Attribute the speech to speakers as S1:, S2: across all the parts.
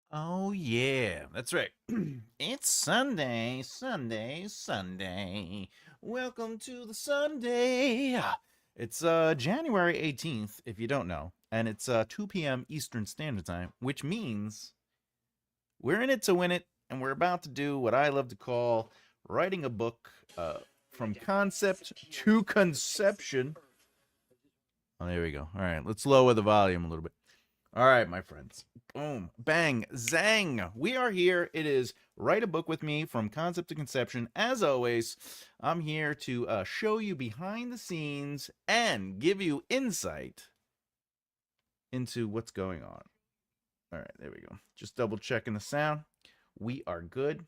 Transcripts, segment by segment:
S1: Oh, yeah, that's right. It's Sunday, Sunday, Sunday. Welcome to the Sunday. It's January 18th, if you don't know, and it's 2 p.m. Eastern Standard Time, which means we're in it to win it, and we're about to do what I love to call writing a book from concept to conception. Oh, there we go. All right, let's lower the volume a little bit. All right, my friends. Boom, bang, zang. We are here. It is Write a Book with Me from Concept to Conception. As always, I'm here to show you behind the scenes and give you insight into what's going on. All right, there we go. Just double checking the sound. We are good.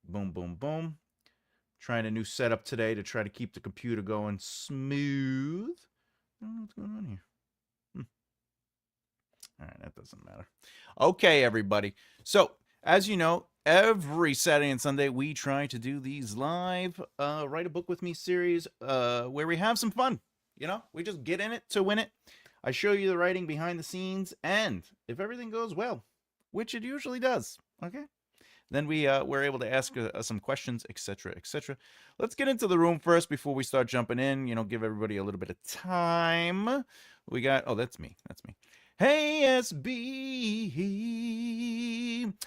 S1: Boom, boom, boom. Trying a new setup today to try to keep the computer going smooth. I don't know what's going on here. All right, that doesn't matter. Okay, everybody. So, as you know, every Saturday and Sunday we try to do these live Write a Book with Me series where we have some fun. You know, we just get in it to win it. I show you the writing behind the scenes, and if everything goes well, which it usually does, okay, then we're able to ask some questions, etc., etc. Let's get into the room first before we start jumping in. You know, give everybody a little bit of time. We got, oh, that's me. That's me. Hey, SB,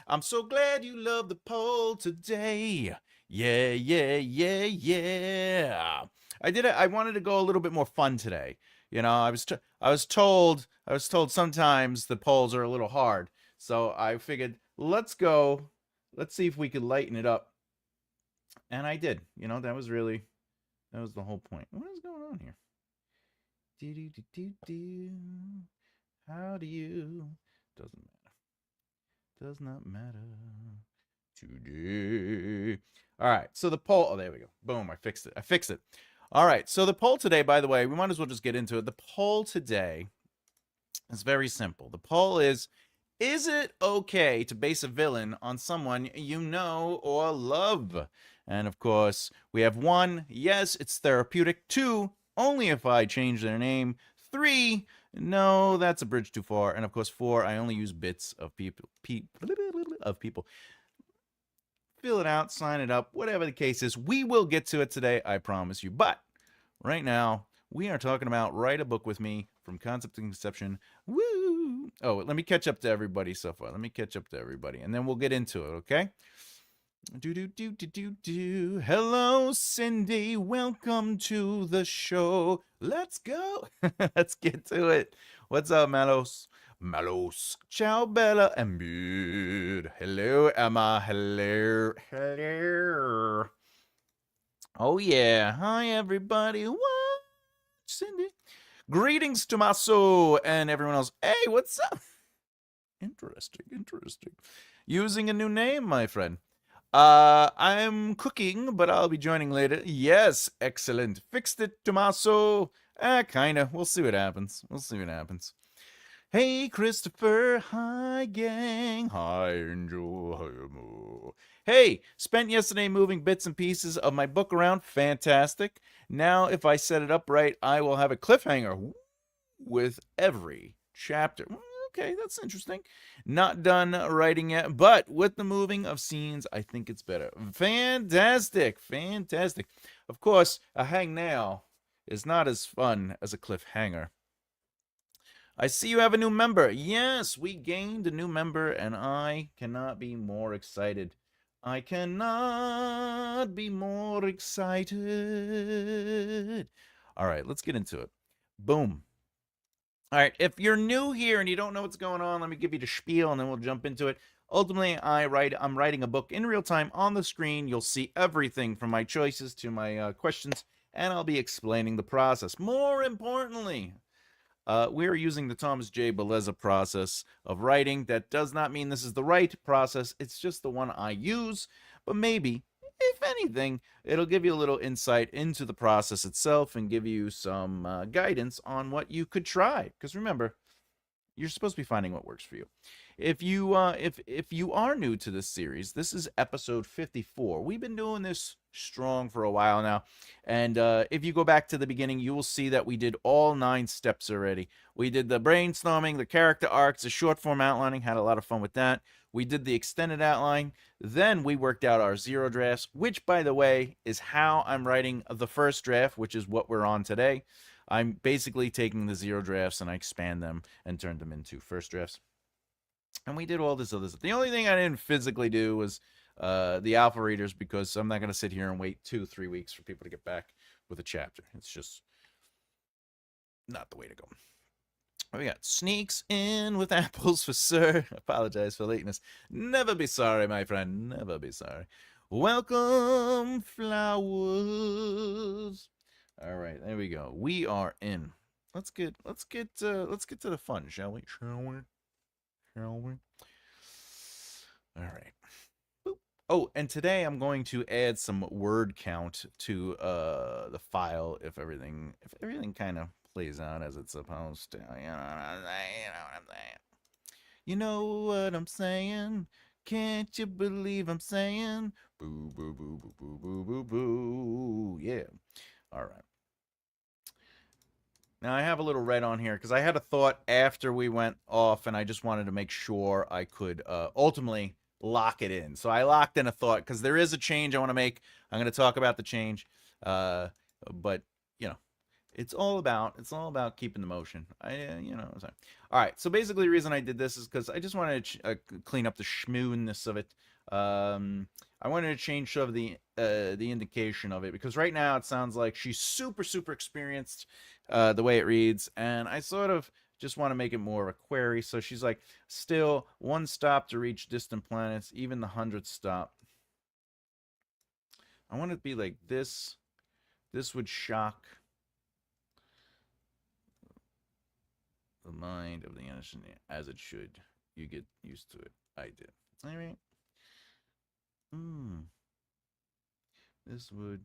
S1: I'm so glad you love the poll today. Yeah, yeah, yeah, yeah. I did it. I wanted to go a little bit more fun today. You know, I was told sometimes the polls are a little hard. So I figured, let's go. Let's see if we could lighten it up. And I did. You know, that was the whole point. What is going on here? Do do do do do. How do you? Doesn't matter. Does not matter today. All right. So the poll. Oh, there we go. Boom. I fixed it. I fixed it. All right. So the poll today, by the way, we might as well just get into it. The poll today is very simple. The poll is it okay to base a villain on someone you know or love? And of course, we have 1, yes, it's therapeutic. 2, only if I change their name. 3, no, that's a bridge too far. And of course, 4, I only use bits of people. Fill it out, sign it up, whatever the case is. We will get to it today, I promise you. But right now, we are talking about Write a Book with Me from Concept to Conception. Woo! Oh, let me catch up to everybody so far. Let me catch up to everybody, and then we'll get into it, okay? Do do do do do do. Hello, Cindy. Welcome to the show. Let's go. Let's get to it. What's up, Malos? Malos. Ciao, Bella and Bud. Hello, Emma. Hello. Hello. Oh, yeah. Hi, everybody. What? Cindy. Greetings, Tommaso, and everyone else. Hey, what's up? Interesting, interesting. Using a new name, my friend. I'm cooking, but I'll be joining later. Yes, excellent. Fixed it, Tommaso. Kinda. We'll see what happens. We'll see what happens. Hey, Christopher. Hi, gang. Hi, Angel. Hi, Mo. Hey, spent yesterday moving bits and pieces of my book around. Fantastic. Now, if I set it up right, I will have a cliffhanger with every chapter. Okay, that's interesting. Not done writing yet, but with the moving of scenes, I think it's better. Fantastic. Fantastic. Of course, a hangnail is not as fun as a cliffhanger. I see you have a new member. Yes, we gained a new member, and I cannot be more excited. I cannot be more excited. All right, let's get into it. Boom. All right, if you're new here and you don't know what's going on, let me give you the spiel and then we'll jump into it. Ultimately, I'm writing a book in real time on the screen. You'll see everything from my choices to my questions, and I'll be explaining the process. More importantly, we're using the Thomas J. Bellezza process of writing. That does not mean this is the right process. It's just the one I use, but maybe, if anything, it'll give you a little insight into the process itself and give you some guidance on what you could try. Because remember, you're supposed to be finding what works for you. if you are new to this series, this is episode 54. We've been doing this strong for a while now, and if you go back to the beginning, you will see that we did all 9 steps already. We did the brainstorming, the character arcs, the short form outlining. Had a lot of fun with that. We did the extended outline. Then we worked out our zero drafts, which, by the way, is how I'm writing the first draft, which is what we're on today. I'm basically taking the zero drafts and I expand them and turn them into first drafts. And we did all this other stuff. The only thing I didn't physically do was the alpha readers, because I'm not going to sit here and wait 2-3 weeks for people to get back with a chapter. It's just not the way to go. We got sneaks in with apples for sir. Apologize for lateness. Never be sorry, my friend. Never be sorry. Welcome, flowers. All right, there we go. We are in. Let's get to the fun, shall we? Shall we? All right. Boop. Oh, and today I'm going to add some word count to the file if everything kind of plays out as it's supposed to. You know what I'm saying? You know what I'm saying? Can't you believe I'm saying? Boo boo boo boo boo boo boo boo. Yeah. All right. Now I have a little red on here because I had a thought after we went off, and I just wanted to make sure I could ultimately lock it in. So I locked in a thought because there is a change I want to make. I'm going to talk about the change, but you know, it's all about keeping the motion. So. All right. So basically, the reason I did this is because I just wanted to clean up the schmoonness of it. I wanted to change some of the indication of it, because right now it sounds like she's super experienced, the way it reads, and I sort of just want to make it more of a query. So she's like, still 1 stop to reach distant planets, even the 100th stop. I want it to be like this. This would shock the mind of the innocent, as it should. You get used to it. I did. All right. This would.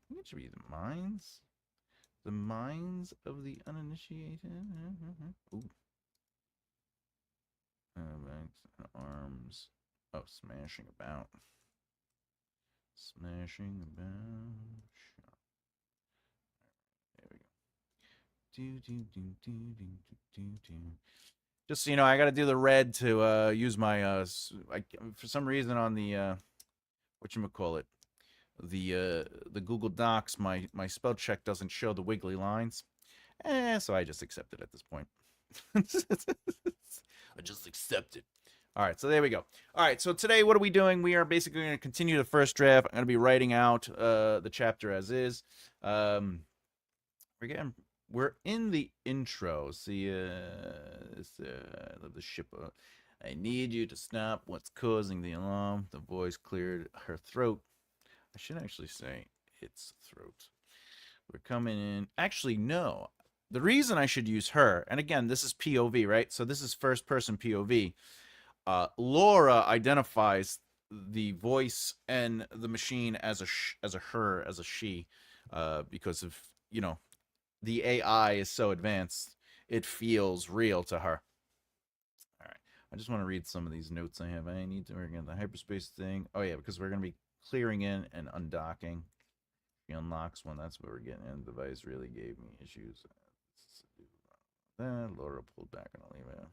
S1: I think it should be the minds. The minds of the uninitiated. Ooh. Legs and arms. Oh, smashing about. Smashing about. There we go. Just so you know, I got to do the red to use my for some reason on the whatchamacallit, the Google Docs, my spell check doesn't show the wiggly lines. So I just accept it at this point. I just accept it. All right, so there we go. All right, so today what are we doing? We are basically going to continue the first draft. I'm going to be writing out the chapter as is. We're in the intro. See, I love the ship. I need you to stop what's causing the alarm. The voice cleared her throat. I should actually say its throat. We're coming in. Actually, no. The reason I should use her, and again, this is POV, right? So this is first person POV. Laura identifies the voice and the machine as a her, as a she, because of, the AI is so advanced, it feels real to her. All right. I just want to read some of these notes I have. I need to work on the hyperspace thing. Oh, yeah, because we're going to be clearing in and undocking. She unlocks one. That's what we're getting. And the device really gave me issues. Then Laura pulled back on a leave it.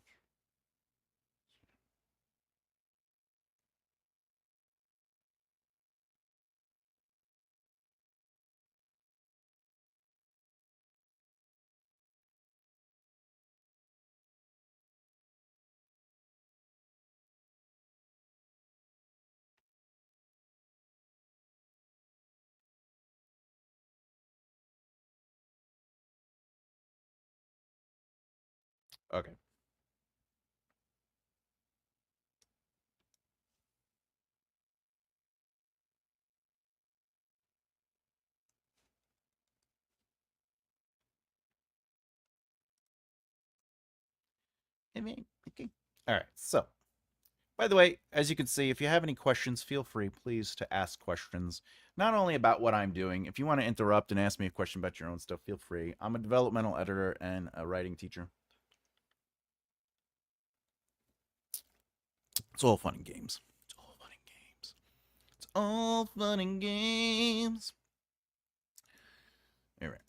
S1: Okay. Okay. All right. So By the way, as you can see, if you have any questions, feel free, please, to ask questions. Not only about what I'm doing. If you want to interrupt and ask me a question about your own stuff, feel free. I'm a developmental editor and a writing teacher. It's all fun and games. It's all fun and games. It's all fun and games. All right.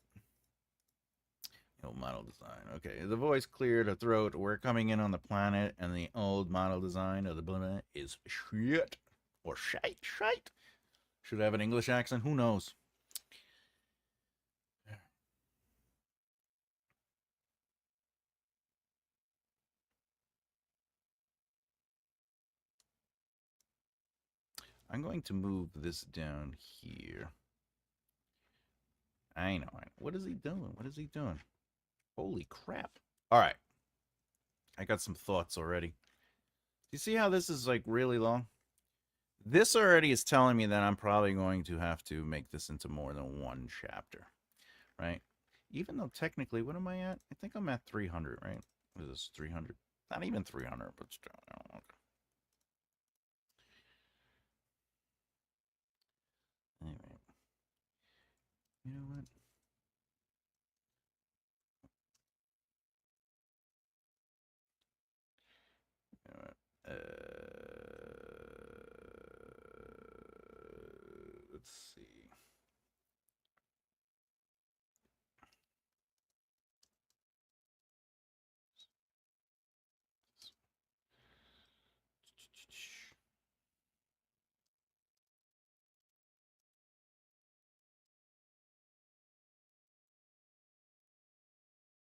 S1: Old model design. Okay, the voice cleared, her throat. We're coming in on the planet, and the old model design of the planet is shit. Or shite. Should I have an English accent? Who knows? I'm going to move this down here. I know. What is he doing? What is he doing? Holy crap. All right. I got some thoughts already. Do you see how this is like really long? This already is telling me that I'm probably going to have to make this into more than one chapter, right? Even though technically, what am I at? I think I'm at 300, right? What is this, 300? Not even 300, but still. Anyway, you know what? You know what? Let's see.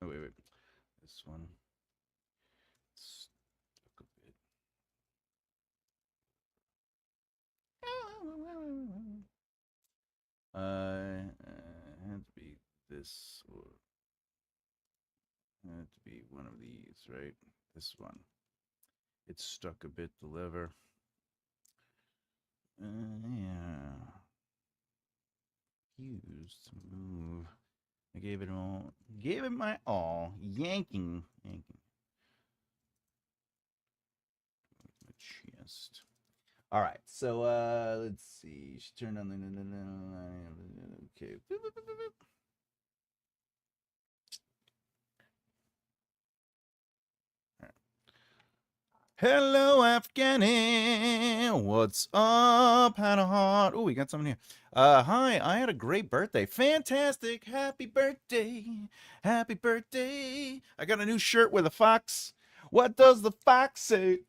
S1: Oh, wait. This one. Stuck a bit. Had to be this, or had to be one of these, right? This one. It's stuck a bit, the lever. Yeah. Used to move. I gave it my all. Yanking. My chest. All right, so let's see. She turned on the okay. Hello, Afghani. What's up, Hannah Hart? Oh, we got something here. Hi, I had a great birthday. Fantastic. Happy birthday. Happy birthday. I got a new shirt with a fox. What does the fox say?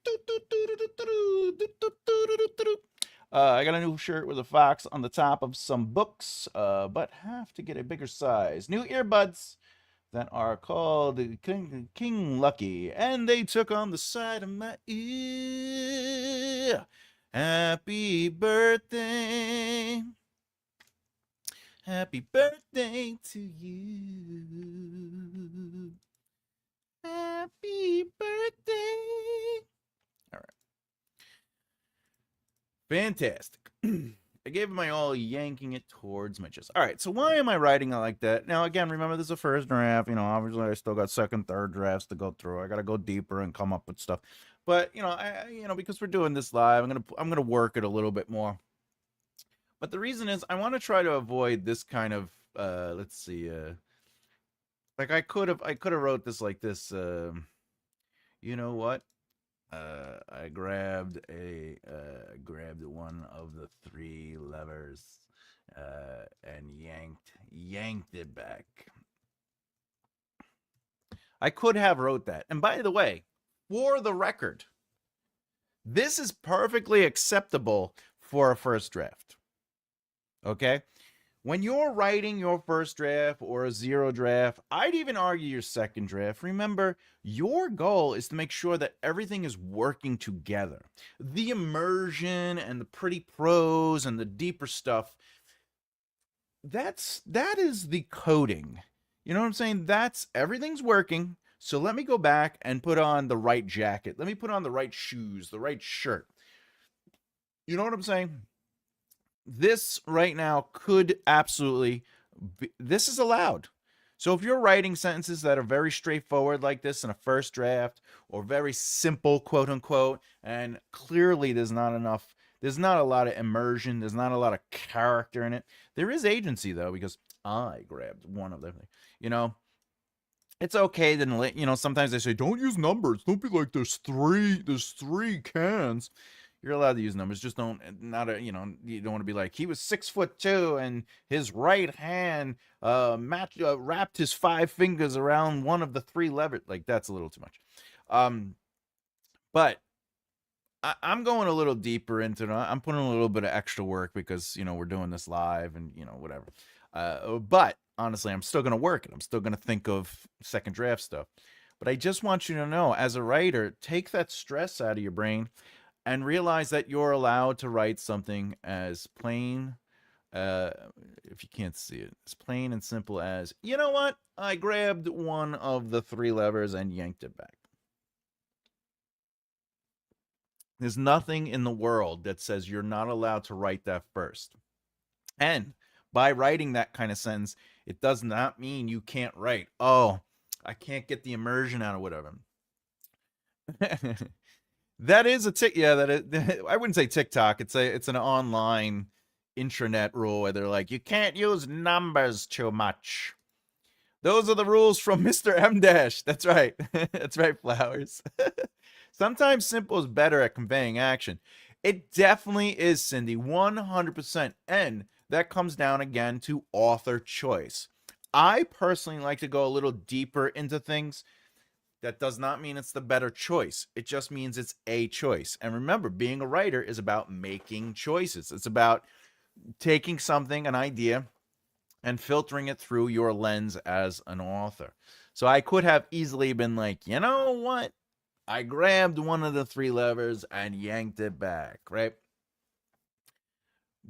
S1: I got a new shirt with a fox on the top of some books, but have to get a bigger size. New earbuds that are called King Lucky, and they took on the side of my ear. Happy birthday. Happy birthday to you. Happy birthday. All right. Fantastic. I gave it my all, yanking it towards my chest. All right, so why am I writing it like that? Now, again, remember, this is a first draft. Obviously, I still got second, third drafts to go through. I got to go deeper and come up with stuff. But because we're doing this live, I'm gonna work it a little bit more. But the reason is, I want to try to avoid this kind of let's see, like I could have wrote this like this. You know what? I grabbed one of the three levers and yanked it back. I could have wrote that. And by the way, for the record, this is perfectly acceptable for a first draft. Okay? When you're writing your first draft or a zero draft, I'd even argue your second draft. Remember, your goal is to make sure that everything is working together. The immersion and the pretty prose and the deeper stuff, that is the coding. You know what I'm saying? Everything's working. So let me go back and put on the right jacket. Let me put on the right shoes, the right shirt. You know what I'm saying? This right now could absolutely be, this is allowed. So if you're writing sentences that are very straightforward like this in a first draft, or very simple, quote unquote, and clearly there's not a lot of immersion, there's not a lot of character in it. There is agency though, because I grabbed one of them. You know, it's okay to, sometimes they say don't use numbers. Don't be like there's three cans. You're allowed to use numbers. Just don't not a you don't want to be like he was 6'2" and his right hand wrapped his five fingers around one of the three levers. Like that's a little too much. But I'm going a little deeper into it. I'm putting a little bit of extra work because we're doing this live and whatever. But honestly, I'm still gonna work it. I'm still gonna think of second draft stuff. But I just want you to know, as a writer, take that stress out of your brain and realize that you're allowed to write something as plain, uh, if you can't see it, as plain and simple as, you know what? I grabbed one of the three levers and yanked it back. There's nothing in the world that says you're not allowed to write that first. And by writing that kind of sentence, it does not mean you can't write, oh, I can't get the immersion out of whatever. That is a tick. Yeah, that is. I wouldn't say TikTok. It's an online intranet rule where they're like, you can't use numbers too much. Those are the rules from Mr. M Dash. That's right. That's right, Flowers. Sometimes simple is better at conveying action. It definitely is, Cindy, 100%. And that comes down again to author choice. I personally like to go a little deeper into things. That does not mean it's the better choice. It just means it's a choice. And remember, being a writer is about making choices. It's about taking something, an idea, and filtering it through your lens as an author. So I could have easily been like, you know what? I grabbed one of the three levers and yanked it back, right?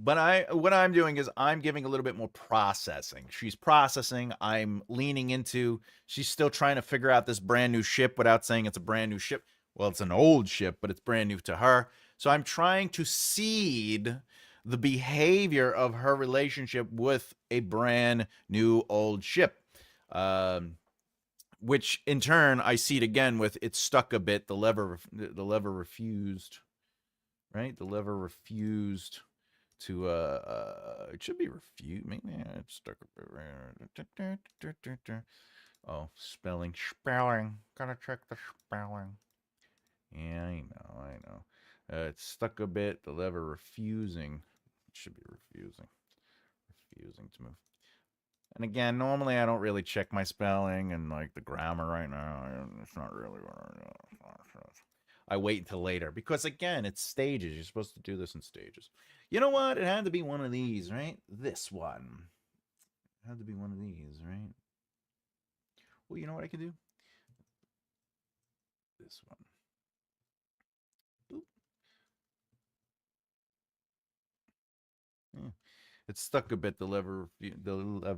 S1: But what I'm doing is I'm giving a little bit more processing. She's processing. I'm leaning into. She's still trying to figure out this brand new ship without saying it's a brand new ship. Well, it's an old ship, but it's brand new to her. So I'm trying to seed the behavior of her relationship with a brand new old ship. Which in turn I seed again with it's stuck a bit. The lever refused. Right, the lever refused to it should be refused. Maybe it's stuck a bit. Oh, spelling. Gotta check the spelling. Yeah, I know. It's stuck a bit. The lever refusing. It should be refusing to move. And again, normally I don't really check my spelling and like the grammar right now. It's not really what I wait until later because again, it's stages. You're supposed to do this in stages. You know what? It had to be one of these, right? This one. It had to be one of these, right? Well, you know what I could do? This one. Boop. Yeah. It's stuck a bit. The lever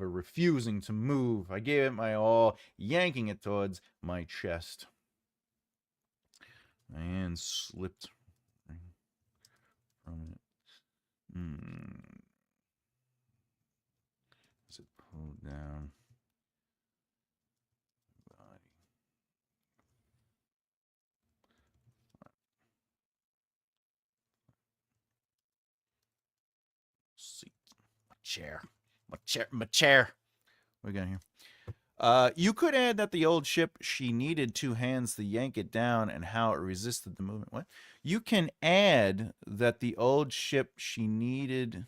S1: refusing to move. I gave it my all, yanking it towards my chest, and slipped from it. Is it pulled down? Body. Seat. My chair. What we got here? You could add that the old ship, she needed two hands to yank it down and how it resisted the movement. What? You can add that the old ship, she needed.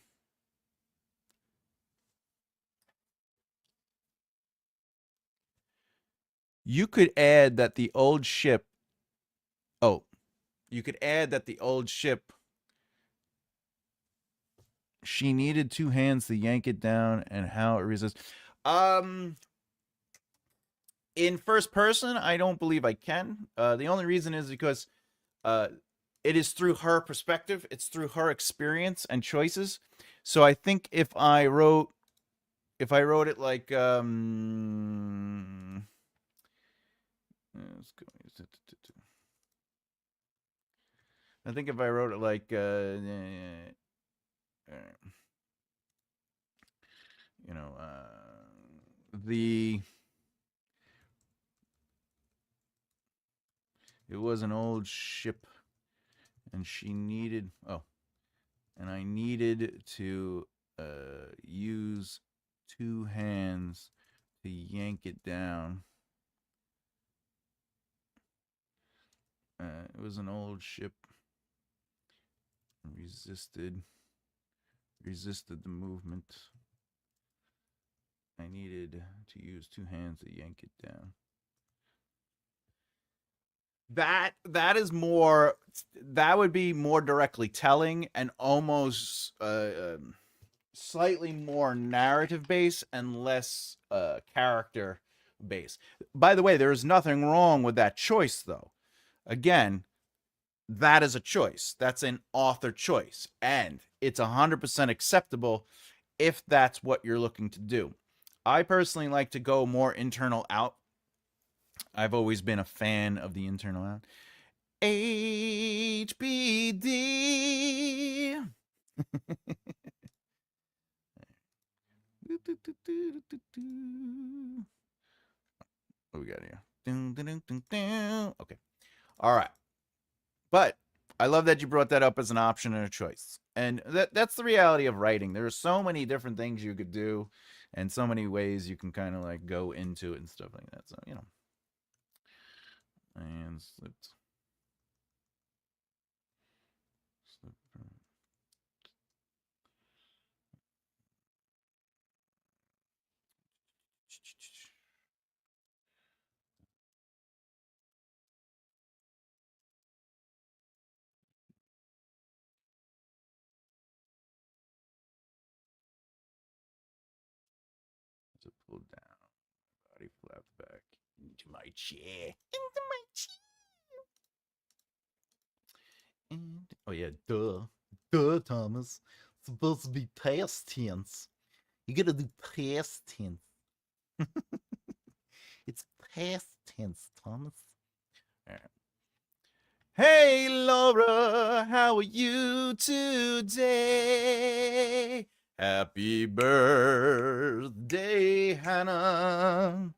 S1: You could add that the old ship. Oh, you could add that the old ship, she needed two hands to yank it down and how it resists. In first person, I don't believe I can. The only reason is because it is through her perspective, it's through her experience and choices. So I think if I wrote it like I think if I wrote it like you know the It was an old ship, and she needed. Oh, and I needed to use two hands to yank it down. It was an old ship. Resisted the movement. I needed to use two hands to yank it down. That would be more directly telling and almost slightly more narrative based and less character based. By the way, there is nothing wrong with that choice, though. Again, that is a choice. That's an author choice, and it's 100% acceptable if that's what you're looking to do. I personally like to go more internal out. I've always been a fan of the internal out. HBD. What we got here? Okay. All right. But I love that you brought that up as an option and a choice. And that's the reality of writing. There are so many different things you could do and so many ways you can kind of like go into it and stuff like that. So, you know. And slipped. To pull down, body flaps back into my chair. Into my chair. And oh yeah, duh, Thomas. It's supposed to be past tense. You gotta do past tense. It's past tense, Thomas. All right. Hey Laura, how are you today? Happy birthday, Hannah.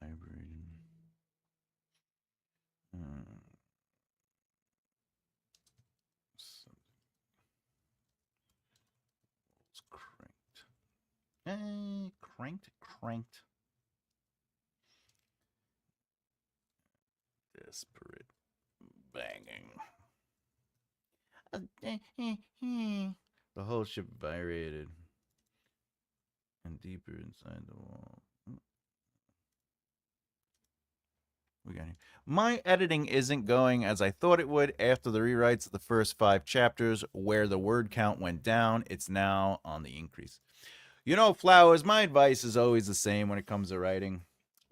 S1: Vibrating. It's cranked. Cranked. Desperate banging. The whole ship vibrated and deeper inside the wall. We got here. My editing isn't going as I thought it would after the rewrites of the first 5 chapters where the word count went down. It's now on the increase. You know, Flowers, my advice is always the same when it comes to writing.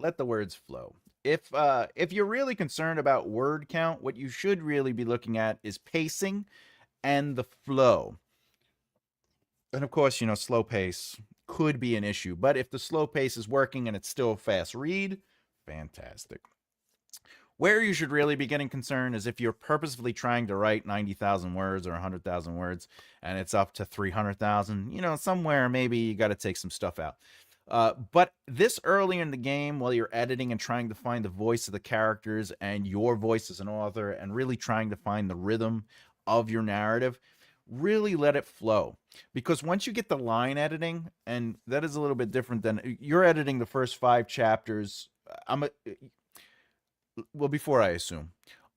S1: Let the words flow. If you're really concerned about word count, what you should really be looking at is pacing and the flow. And of course, you know, slow pace could be an issue, but if the slow pace is working and it's still a fast read, fantastic. Where you should really be getting concerned is if you're purposefully trying to write 90,000 words or 100,000 words and it's up to 300,000, you know, somewhere maybe you got to take some stuff out. But this early in the game, while you're editing and trying to find the voice of the characters and your voice as an author and really trying to find the rhythm of your narrative, really let it flow. Because once you get the line editing, and that is a little bit different than you're editing the first 5 chapters. Well, before I assume,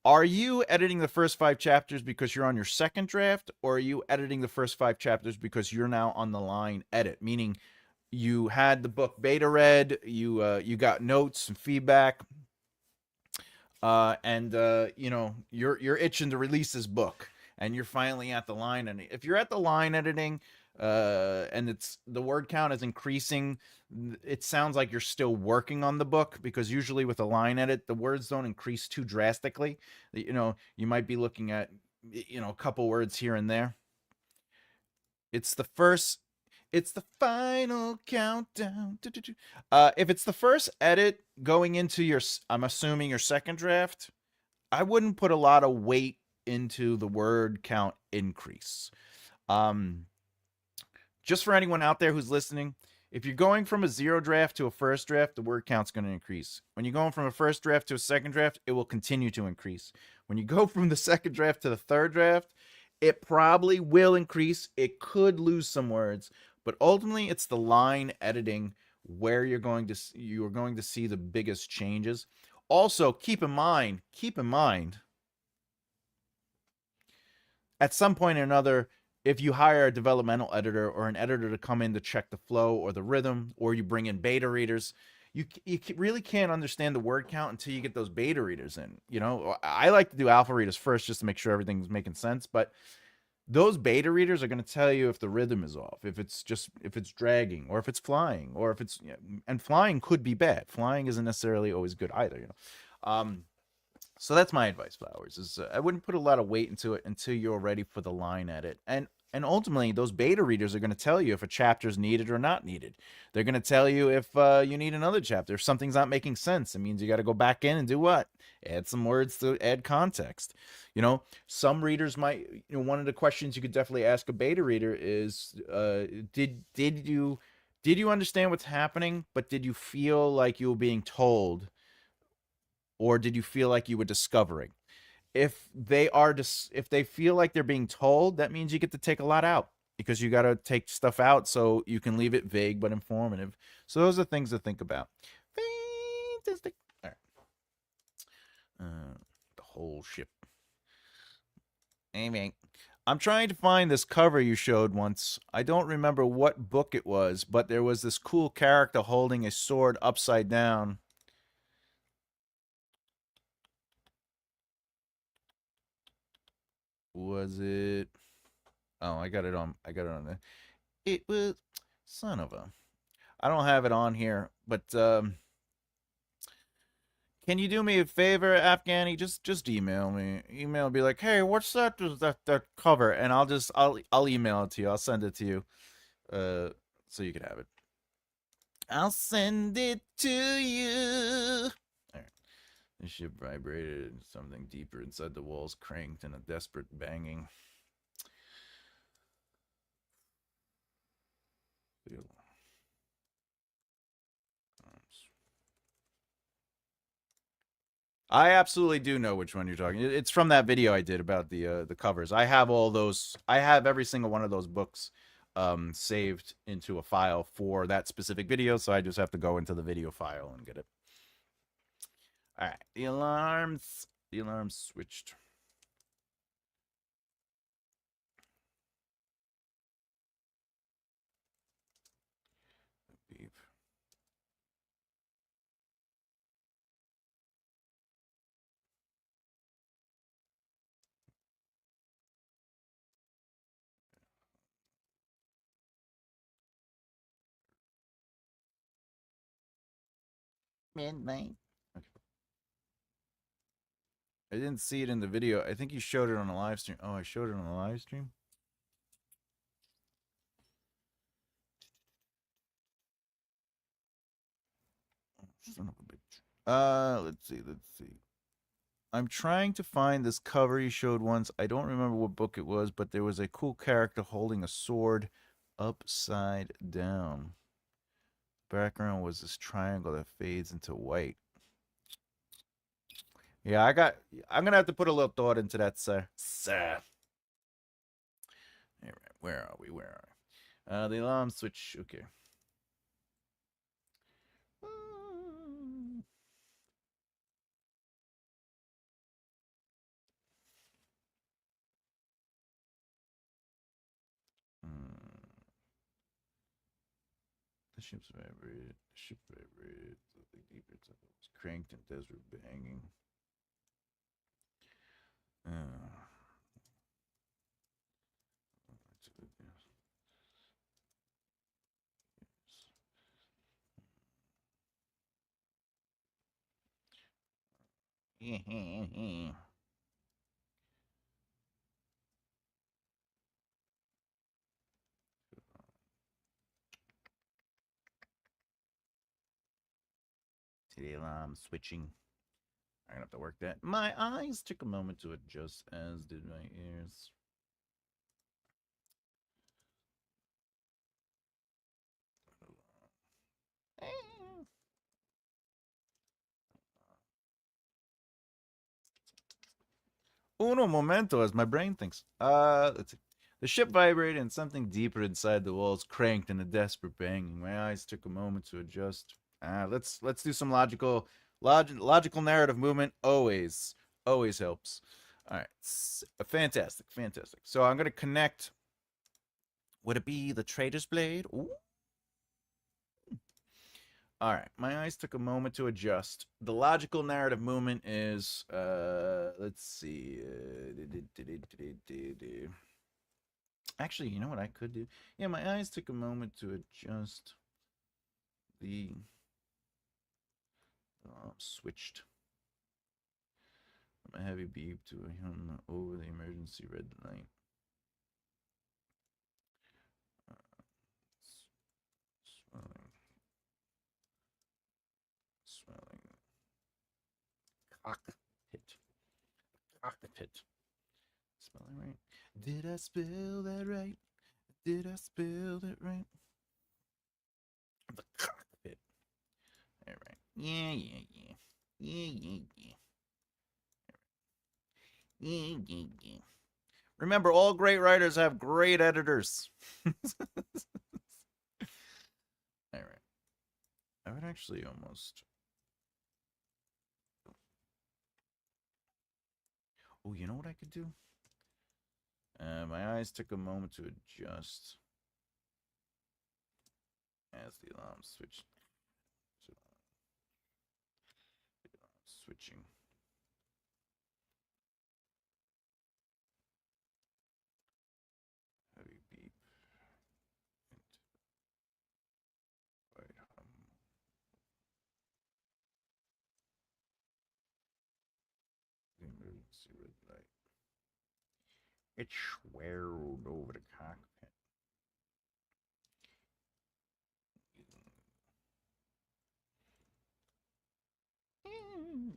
S1: are you editing the first 5 chapters because you're on your second draft, or are you editing the first 5 chapters because you're now on the line edit? Meaning, you had the book beta read, you got notes and feedback, and you know you're itching to release this book, and you're finally at the line. And if you're at the line editing, and it's the word count is increasing, it sounds like you're still working on the book, because usually with a line edit, the words don't increase too drastically. You know, you might be looking at, you know, a couple words here and there. It's the first It's the final countdown. If it's the first edit going into your, I'm assuming your second draft, I wouldn't put a lot of weight into the word count increase. Um, just for anyone out there who's listening, if you're going from a zero draft to a first draft, the word count's going to increase. When you're going from a first draft to a second draft, it will continue to increase. When you go from the second draft to the third draft, it probably will increase. It could lose some words, but ultimately it's the line editing where you're going to see the biggest changes. Also, keep in mind at some point or another, if you hire a developmental editor or an editor to come in to check the flow or the rhythm, or you bring in beta readers, you really can't understand the word count until you get those beta readers in. You know, I like to do alpha readers first just to make sure everything's making sense, but those beta readers are going to tell you if the rhythm is off, if it's dragging, or if it's flying, or if it's, and flying could be bad. Flying isn't necessarily always good either, you know. So that's my advice, Flowers. Is I wouldn't put a lot of weight into it until you're ready for the line edit. And ultimately, those beta readers are going to tell you if a chapter is needed or not needed. They're going to tell you if you need another chapter. If something's not making sense, it means you got to go back in and do what? Add some words to add context. You know, some readers might. You know, one of the questions you could definitely ask a beta reader is, did you understand what's happening, but did you feel like you were being told, or did you feel like you were discovering? If if they feel like they're being told, that means you get to take a lot out, because you got to take stuff out so you can leave it vague but informative. So those are things to think about. Fantastic. All right. The whole ship. Anyway, I'm trying to find this cover you showed once. I don't remember what book it was, but there was this cool character holding a sword upside down. Was it? Oh, I got it on. I got it on there. It was, son of a. I don't have it on here, but can you do me a favor, Afghani? Just email me. Email, be like, hey, what's that cover, and I'll email it to you. I'll send it to you, so you can have it. I'll send it to you. All right. The ship vibrated, and something deeper inside the walls cranked in a desperate banging. I absolutely do know which one you're talking. It's from that video I did about the covers. I have all those. I have every single one of those books saved into a file for that specific video, so I just have to go into the video file and get it. All right, the alarms switched. Beep. Midnight. Okay. I didn't see it in the video. I think you showed it on a live stream. Oh, I showed it on a live stream? Oh, son of a bitch. Let's see. I'm trying to find this cover you showed once. I don't remember what book it was, but there was a cool character holding a sword upside down. Background was this triangle that fades into white. Yeah, I'm gonna have to put a little thought into that, sir. Sir. All right, where are we? The alarm switch. Okay. The ship's vibrated. The ship vibrated. Something deeper. It was cranked and desert banging. The alarm switching. I'm gonna have to work that. My eyes took a moment to adjust, as did my ears. Uno momento, as my brain thinks. Let's see. The ship vibrated and something deeper inside the walls cranked in a desperate banging. My eyes took a moment to adjust. Let's do some logical narrative movement. Always helps. All right, fantastic, fantastic. So I'm gonna connect. Would it be the Traitor's Blade? Ooh. All right, my eyes took a moment to adjust. The logical narrative movement is, let's see. Actually, you know what I could do? Yeah, my eyes took a moment to adjust. The switched from a heavy beep to a hum over the emergency red light. Swelling. Cockpit. Cockpit. Spelling right? Did I spell that right? Did I spell that right? The cockpit. All right. Yeah. Remember, all great writers have great editors. All right. I would actually almost. Oh, you know what I could do? My eyes took a moment to adjust as the alarm switched. Switching. Heavy beep. White hum. The emergency red light. It swirled over the cockpit.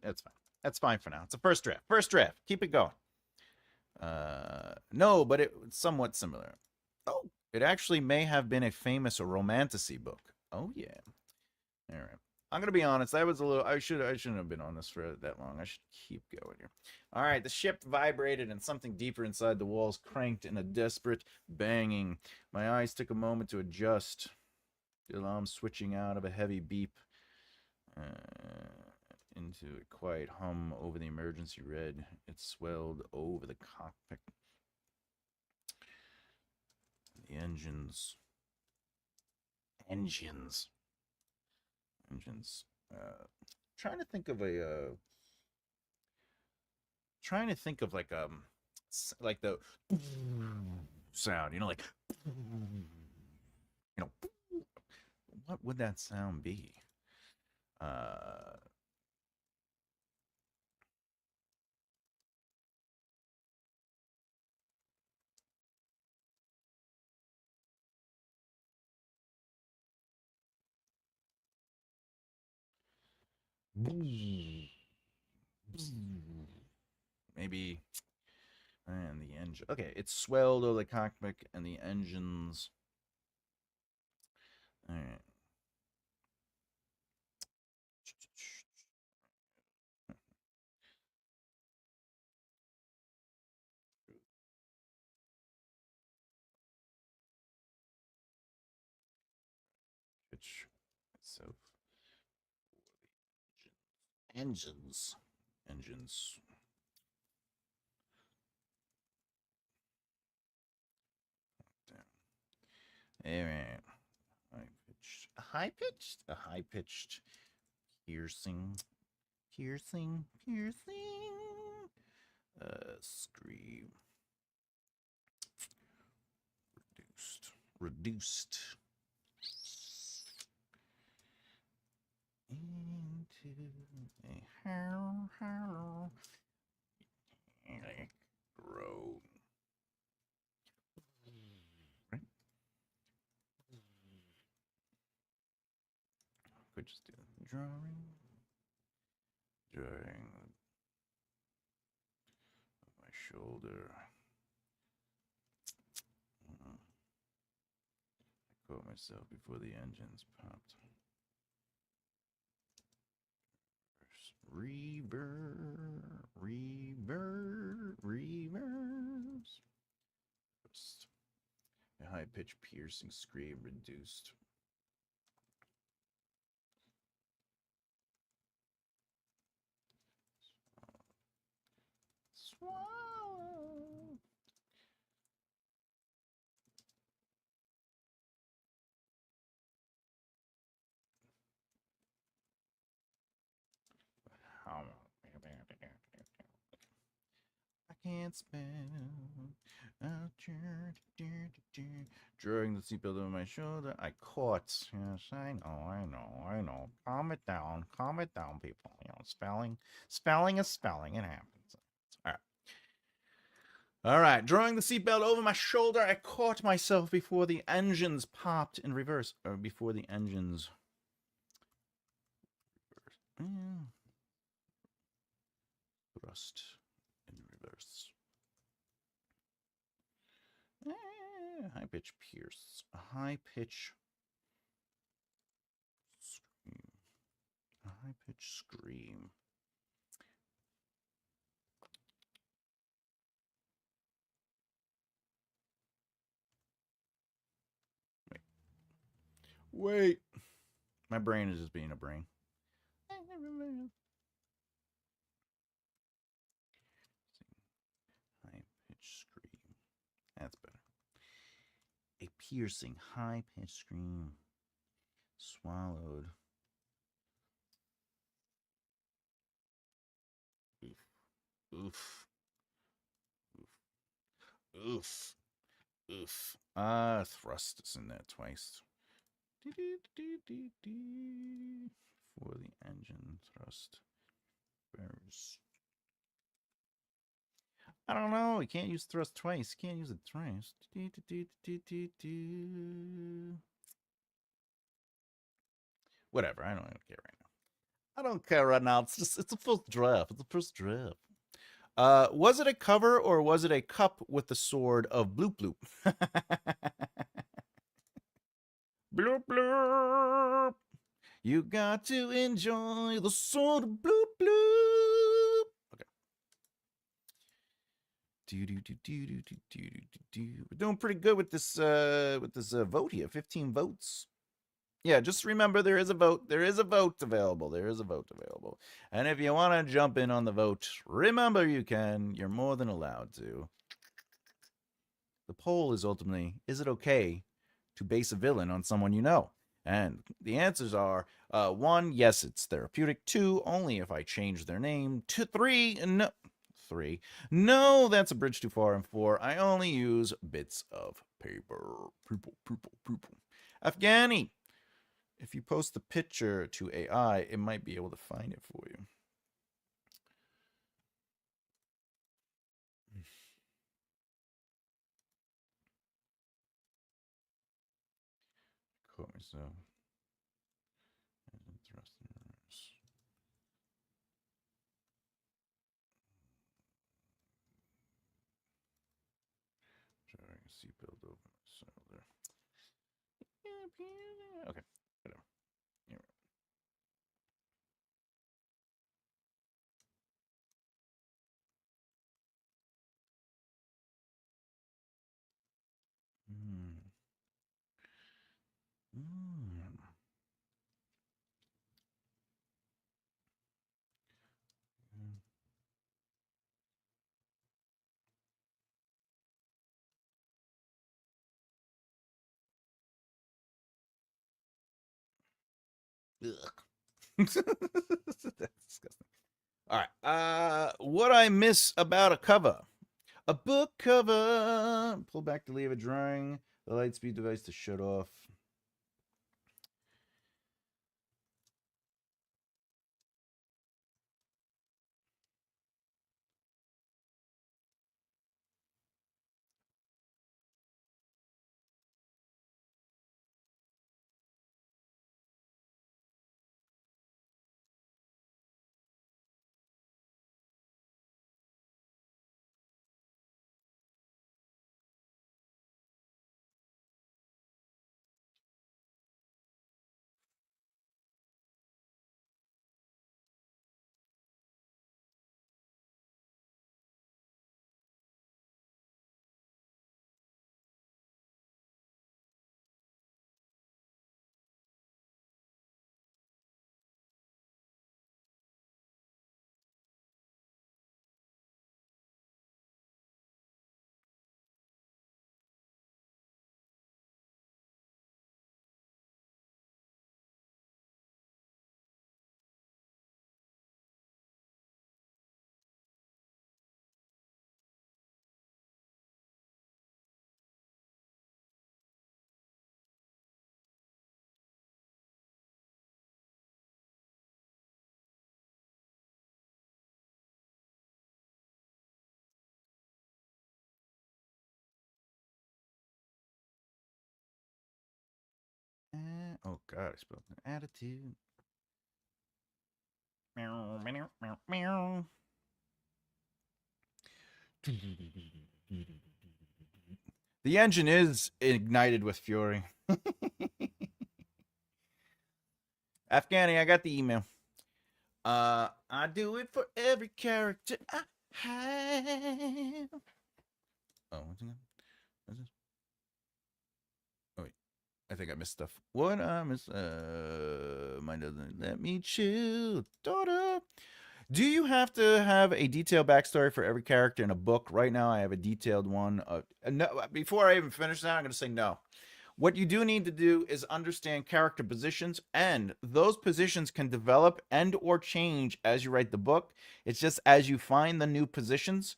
S1: That's fine. That's fine for now. It's a first draft. First draft. Keep it going. No, but it's somewhat similar. Oh, it actually may have been a famous romantasy book. Oh yeah. All right. I'm gonna be honest. That was a little. I shouldn't have been on this for that long. I should keep going here. All right. The ship vibrated and something deeper inside the walls cranked in a desperate banging. My eyes took a moment to adjust. The alarm switching out of a heavy beep into a quiet hum over the emergency red. It swelled over the cockpit. The engines. Trying to think of a. Trying to think of like the sound. You know, like you know. What would that sound be? Uh. Maybe. And the engine. Okay, it swelled over the cockpit and the engines. All right. Pitch itself. Engines. Down. All right. A high pitched, piercing, scream, reduced, into a howl, groan. Right? Could just do drawing. During my shoulder. I caught myself before the engines popped. Reverse. A high-pitched piercing scream reduced. Swallow. I can't spell. Drawing the seatbelt over my shoulder, I caught. Yes, I know. Calm it down, people. You know, spelling is spelling. It happens. All right. All right. Drawing the seatbelt over my shoulder, I caught myself before the engines popped in reverse, or before the engines. Thrust in reverse. High pitch pierce. A high pitch scream. A high pitch scream. Wait. My brain is just being a brain. High pitch scream. That's better. A piercing, high pitched scream. Swallowed. Oof. Oof. Thrust is in there twice. For the engine thrust. Burst. I don't know. You can't use thrust twice. You can't use it thrice. Whatever. I don't care right now. I don't care right now. It's a first draft. It's a first draft. Was it a cover or was it a cup with the sword of bloop bloop? Bloop bloop. You got to enjoy the sword of bloop bloop. Okay. We're doing pretty good with this vote here. 15 votes. Yeah, just remember there is a vote. There is a vote available. And if you want to jump in on the vote, remember you can. You're more than allowed to. The poll is ultimately, is it okay to base a villain on someone you know? And the answers are 1, yes, it's therapeutic. 2, only if I change their name. 2, 3, no. 3, no, that's a bridge too far. And 4, I only use bits of paper. People. Afghani, if you post the picture to AI, it might be able to find it for you. Caught myself. Drawing a seatbelt over my shoulder. Okay, whatever. Here. That's disgusting. All right. What I miss about a cover? A book cover. Pull back to leave a drawing. The light speed device to shut off. God, I spelled attitude. Meow, meow, meow, meow. The engine is ignited with fury. Afghani, I got the email. I do it for every character I have. Oh, what's it? What's this? Oh wait, I think I missed stuff. What I miss? Mine doesn't let me chill, daughter. Do you have to have a detailed backstory for every character in a book? Right now, I have a detailed one. No, before I even finish that, I'm going to say no. What you do need to do is understand character positions, and those positions can develop and or change as you write the book. It's just as you find the new positions,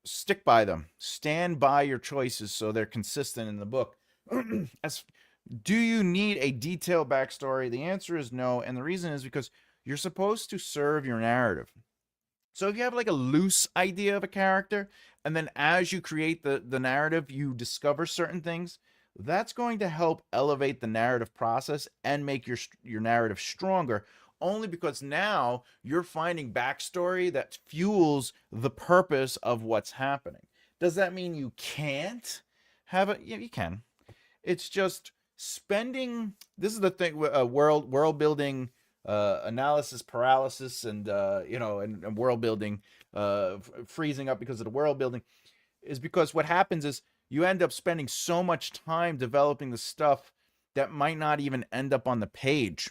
S1: stick by them. Stand by your choices so they're consistent in the book. as Do you need a detailed backstory? The answer is no, and the reason is because you're supposed to serve your narrative. So if you have like a loose idea of a character, and then as you create the narrative, you discover certain things, that's going to help elevate the narrative process and make your narrative stronger. Only because now you're finding backstory that fuels the purpose of what's happening. Does that mean you can't have it? Yeah, you can. It's just spending. This is the thing. World building, analysis paralysis, and and world building, freezing up because of the world building, is because what happens is you end up spending so much time developing the stuff that might not even end up on the page.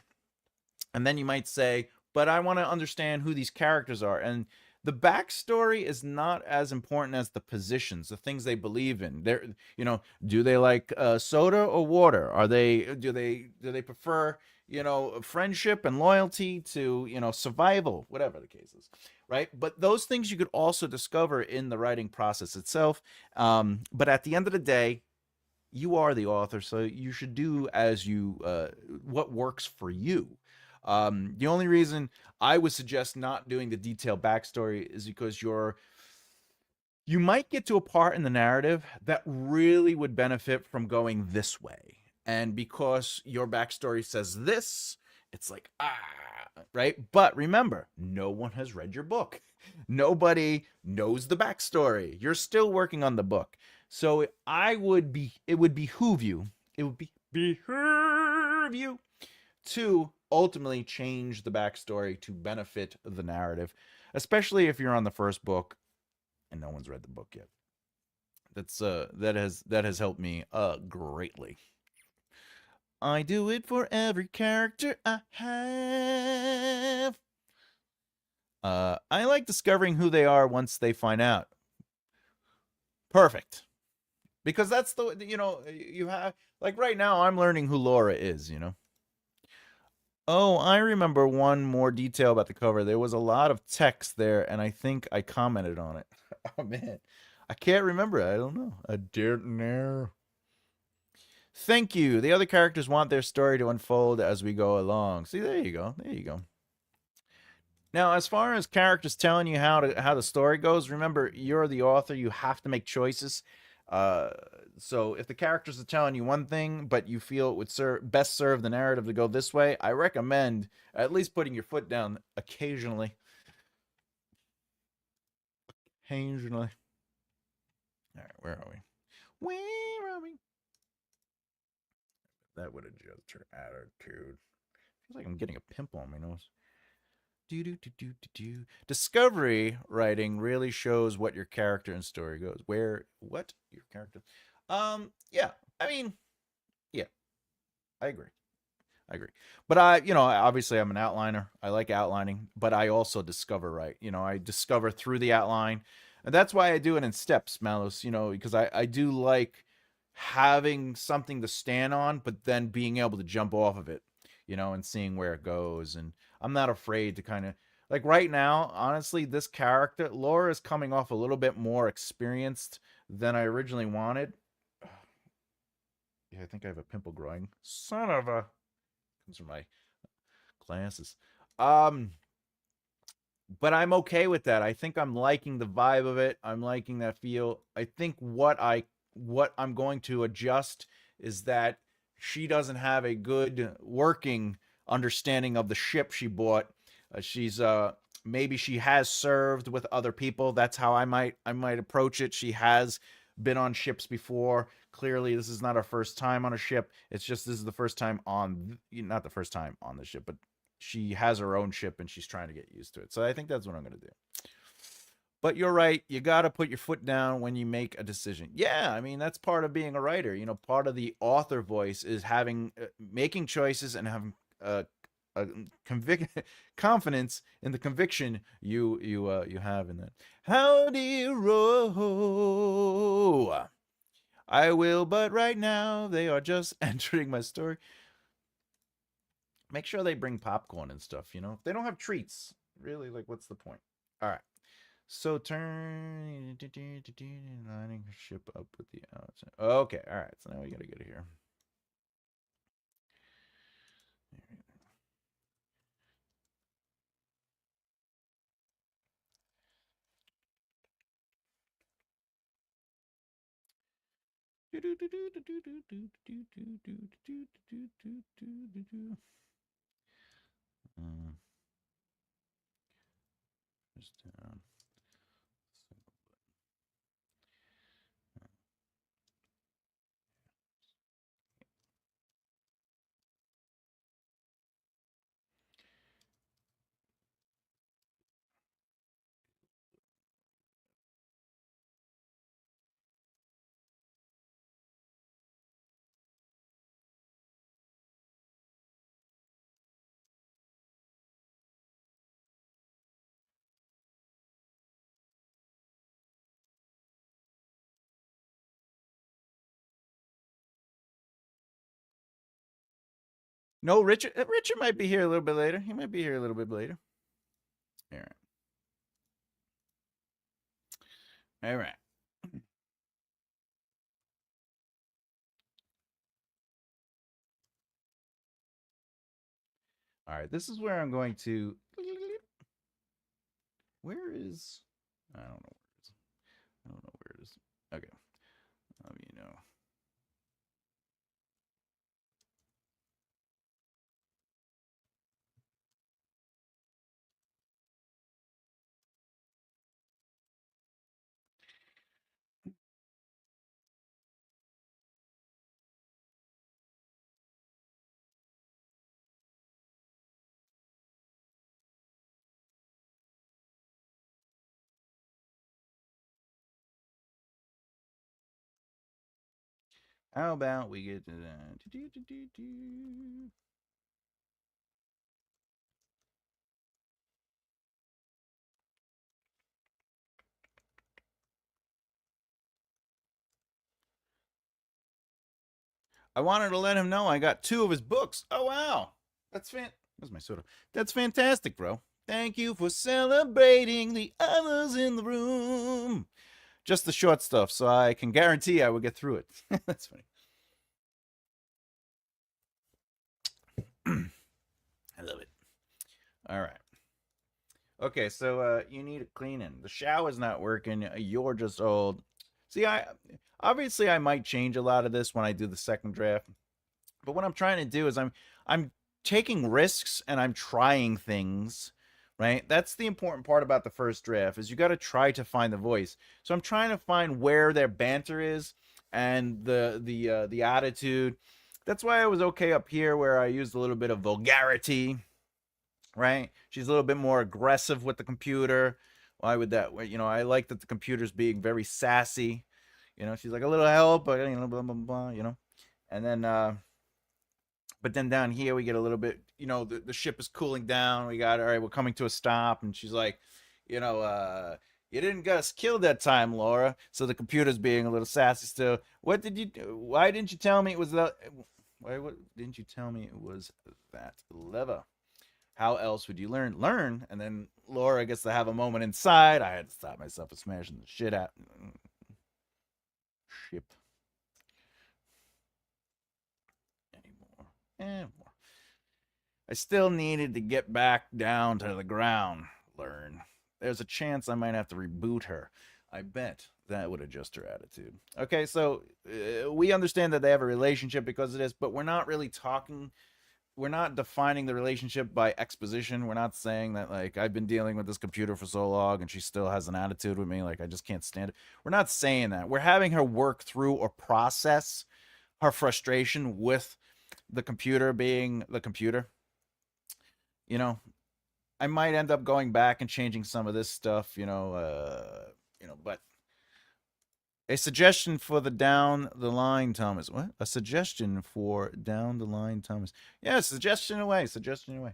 S1: And then you might say, but I want to understand who these characters are. And the backstory is not as important as the positions, the things they believe in. They're, do they like soda or water? Do they prefer, friendship and loyalty to, survival, whatever the case is, right? But those things you could also discover in the writing process itself. But at the end of the day, you are the author, so you should do as what works for you. The only reason I would suggest not doing the detailed backstory is because you might get to a part in the narrative that really would benefit from going this way. And because your backstory says this, it's like, right? But remember, no one has read your book. Nobody knows the backstory. You're still working on the book. So it would behoove you to ultimately change the backstory to benefit the narrative, especially if you're on the first book and no one's read the book yet. That has helped me greatly. I do it for every character I have. I like discovering who they are once they find out. Perfect. Because that's you have, like, right now I'm learning who Laura is. Oh, I remember one more detail about the cover. There was a lot of text there, and I think I commented on it. Oh man, I can't remember. I don't know. I don't know. Thank you. The other characters want their story to unfold as we go along. See, there you go. There you go. Now, as far as characters telling you how the story goes, remember, you're the author. You have to make choices. So if the characters are telling you one thing, but you feel it would best serve the narrative to go this way, I recommend at least putting your foot down occasionally. Occasionally. All right, where are we? Where are we? That would adjust her attitude. Feels like I'm getting a pimple on my nose. Discovery writing really shows what your character and story goes. What your character? Yeah. I mean, yeah. I agree. But obviously I'm an outliner. I like outlining, but I also discover, right? I discover through the outline. And that's why I do it in steps, Malus, because I do like having something to stand on, but then being able to jump off of it, and seeing where it goes. And I'm not afraid to kind of, like, right now, honestly, this character, Laura, is coming off a little bit more experienced than I originally wanted. Yeah, I think I have a pimple growing. Son of a. Comes from my glasses. But I'm okay with that. I think I'm liking the vibe of it. I'm liking that feel. I think what I'm going to adjust is that she doesn't have a good working understanding of the ship she bought. She's maybe she has served with other people. That's how I might approach it. She has been on ships before. Clearly, this is not her first time on a ship. It's just this is the first time on, not the first time on the ship, but she has her own ship and she's trying to get used to it. So I think that's what I'm going to do. But you're right. You got to put your foot down when you make a decision. Yeah, I mean that's part of being a writer. Part of the author voice is having making choices and having a confidence in the conviction you have in that. Howdy row. I will, but right now they are just entering my story. Make sure they bring popcorn and stuff. If they don't have treats, really, like, what's the point? All right. So turn lining ship up with the outside. Okay, all right. So now we gotta get here. Just down. No, Richard. Richard might be here a little bit later. He might be here a little bit later. All right. All right. All right. This is where I'm going to. Where is? I don't know where it is. I don't know where it is. Okay. You know. How about we get to that? I wanted to let him know I got 2 of his books. Oh wow, Where's my soda? That's fantastic, bro. Thank you for celebrating the others in the room. Just the short stuff, so I can guarantee I will get through it. That's funny. I love it. All right. Okay, so you need a cleaning. The shower's not working. You're just old. See, I obviously I might change a lot of this when I do the second draft. But what I'm trying to do is I'm taking risks and I'm trying things, right? That's the important part about the first draft is you got to try to find the voice. So I'm trying to find where their banter is and the attitude. That's why I was okay up here where I used a little bit of vulgarity, right? She's a little bit more aggressive with the computer. Why would that? I like that the computer's being very sassy. She's like a little help, but blah blah blah. And then but then down here we get a little bit, the ship is cooling down. We got, all right, we're coming to a stop, and she's like, you didn't get us killed that time, Laura. So the computer's being a little sassy still. What did you do? Why didn't you tell me it was the? Why didn't you tell me it was that lever? How else would you learn? And then Laura gets to have a moment inside. I had to stop myself from smashing the shit out ship anymore. More. I still needed to get back down to the ground. Learn. There's a chance I might have to reboot her. I bet that would adjust her attitude. Okay, so we understand that they have a relationship because of this, but we're not really talking. We're not defining the relationship by exposition. We're not saying that, like, I've been dealing with this computer for so long and she still has an attitude with me, like I just can't stand it. We're not saying that. We're having her work through or process her frustration with the computer being the computer. You know, I might end up going back and changing some of this stuff, but a suggestion for the down the line, Thomas. What? A suggestion for down the line, Thomas. Yeah, suggestion away, suggestion away.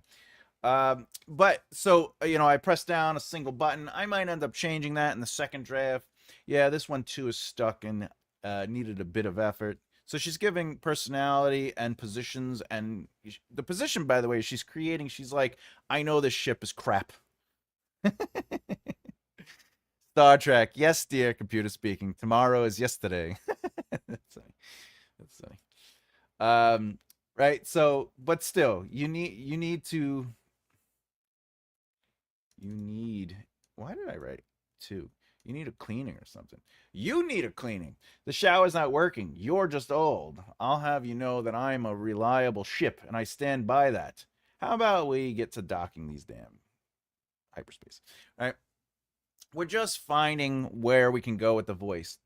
S1: But so I press down a single button. I might end up changing that in the second draft. Yeah, this one too is stuck and needed a bit of effort. So she's giving personality and positions, and the position, by the way, she's creating. She's like, I know this ship is crap. Star Trek. Yes, dear computer speaking. Tomorrow is yesterday. That's funny. That's funny. Right. So, but still, you need. Why did I write two? You need a cleaning or something. You need a cleaning. The shower's not working. You're just old. I'll have you know that I'm a reliable ship, and I stand by that. How about we get to docking these damn hyperspace? All right. We're just finding where we can go with the voice.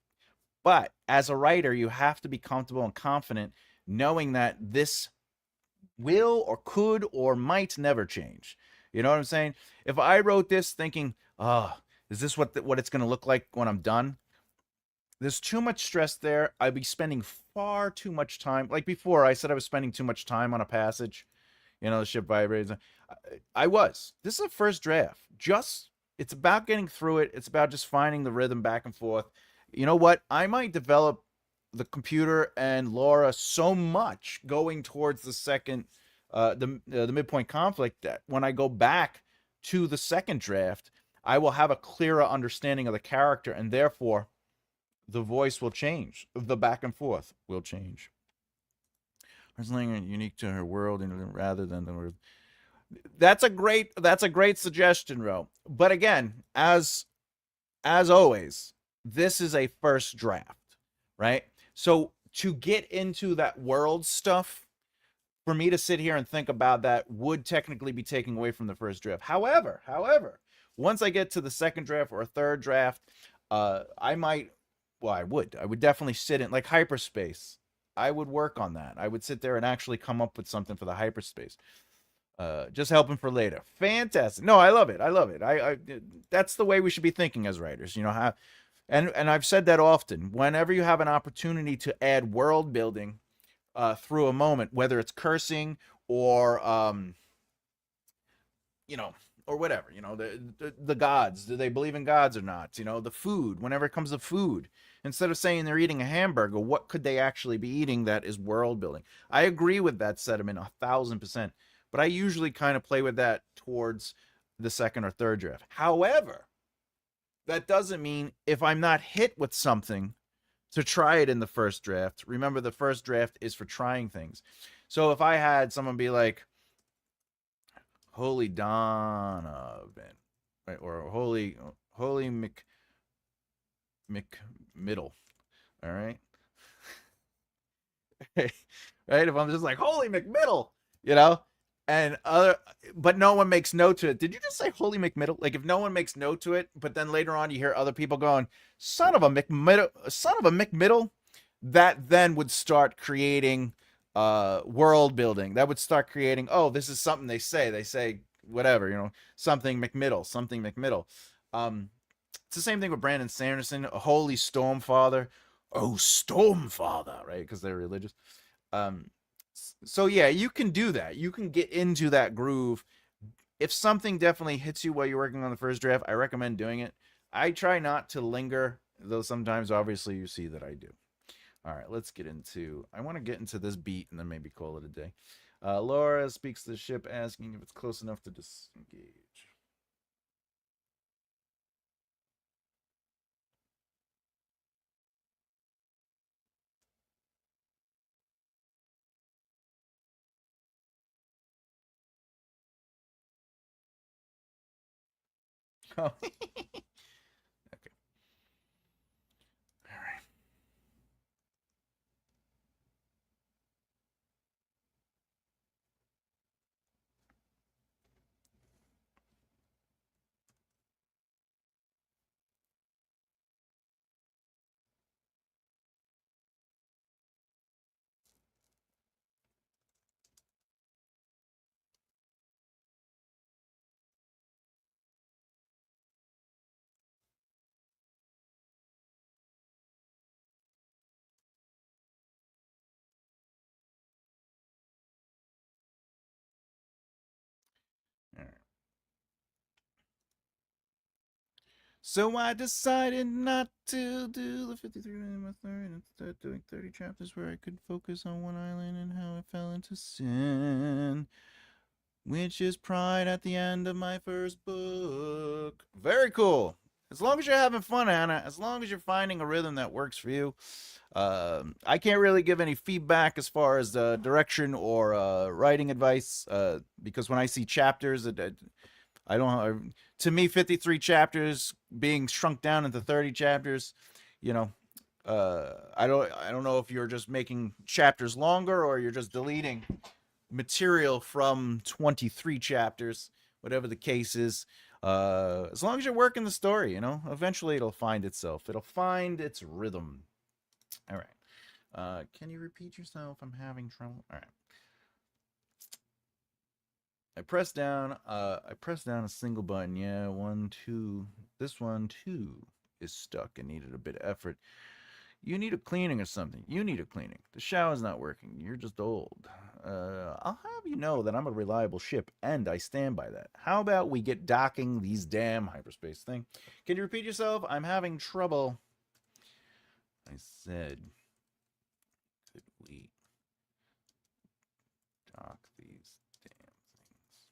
S1: But as a writer, you have to be comfortable and confident knowing that this will or could or might never change. You know what I'm saying? If I wrote this thinking, oh, is this what it's going to look like when I'm done? There's too much stress there. I'd be spending far too much time. Like before, I said I was spending too much time on a passage. The ship vibrates. I was. This is a first draft. It's about getting through it. It's about just finding the rhythm back and forth. You know what? I might develop the computer and Laura so much going towards the second, the midpoint conflict, that when I go back to the second draft, I will have a clearer understanding of the character, and therefore, the voice will change. The back and forth will change. Her slang unique to her world, and rather than the word. That's a great suggestion, Ro. But again, as always, this is a first draft, right? So to get into that world stuff, for me to sit here and think about that would technically be taking away from the first draft. However, once I get to the second draft or a third draft, I might, well, I would definitely sit in like hyperspace. I would work on that. I would sit there and actually come up with something for the hyperspace. Just helping for later. Fantastic. No, I love it. I love it. I that's the way we should be thinking as writers. How, and I've said that often. Whenever you have an opportunity to add world building through a moment, whether it's cursing or you know, or whatever, the gods. Do they believe in gods or not? The food. Whenever it comes to food, instead of saying they're eating a hamburger, what could they actually be eating that is world building? I agree with that sentiment 1,000%. But I usually kind of play with that towards the second or third draft. However, that doesn't mean if I'm not hit with something to try it in the first draft. Remember, the first draft is for trying things. So if I had someone be like, Holy Donovan, right, or Holy McMiddle, all right? Right? If I'm just like, Holy McMiddle, you know? And but no one makes note to it. Did you just say Holy McMiddle? Like, if no one makes note to it, but then later on you hear other people going, son of a McMiddle, that then would start creating world building. That would start creating, oh, this is something they say whatever, something McMiddle. It's the same thing with Brandon Sanderson, a holy Stormfather. Oh, Stormfather, right? Because they're religious. So yeah, you can do that. You can get into that groove. If something definitely hits you while you're working on the first draft, I recommend doing it. I try not to linger, though sometimes obviously you see that I do. All right, let's get into, I want to get into this beat and then maybe call it a day. Laura speaks to the ship asking if it's close enough to disengage. Oh. Okay. So I decided not to do the 53 method and instead doing 30 chapters where I could focus on one island and how I fell into sin, which is pride at the end of my first book. Very cool. As long as you're having fun, Anna, as long as you're finding a rhythm that works for you. I can't really give any feedback as far as direction or writing advice because when I see chapters, I don't. To me, 53 chapters being shrunk down into 30 chapters, you know, I don't know if you're just making chapters longer or you're just deleting material from 23 chapters, whatever the case is. As long as you're working the story, eventually it'll find itself. It'll find its rhythm. All right. Can you repeat yourself? I'm having trouble. All right. I press down. I press down a single button. Yeah, 1, 2. This one too is stuck and needed a bit of effort. You need a cleaning or something. You need a cleaning. The shower's not working. You're just old. I'll have you know that I'm a reliable ship, and I stand by that. How about we get docking these damn hyperspace thing? Can you repeat yourself? I'm having trouble. I said, could we dock these damn things?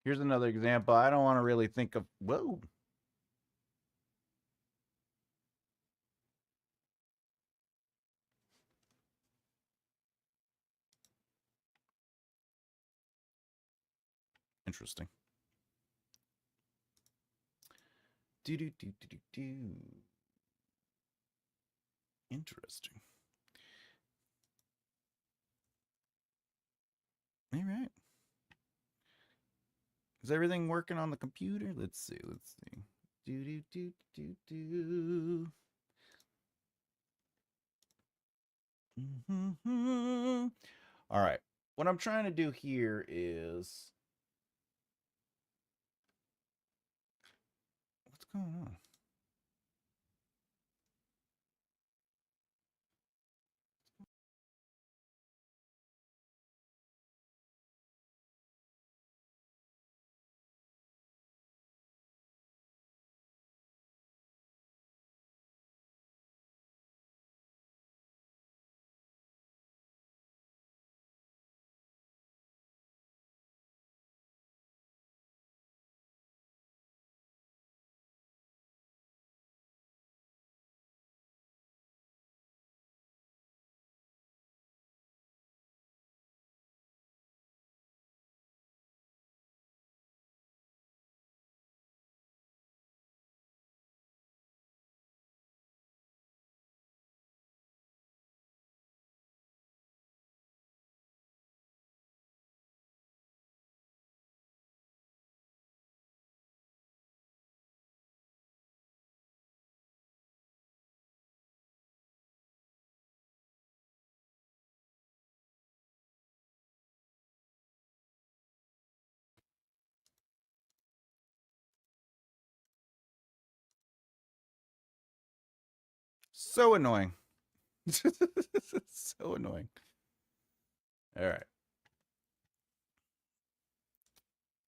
S1: Here's another example. I don't want to really think of. Whoa. Interesting. Do do do do do do. Interesting. All right. Is everything working on the computer? Let's see. Let's see. Do do do do do. Mm-hmm. All right. What I'm trying to do here is what's going on? So annoying. So annoying. All right.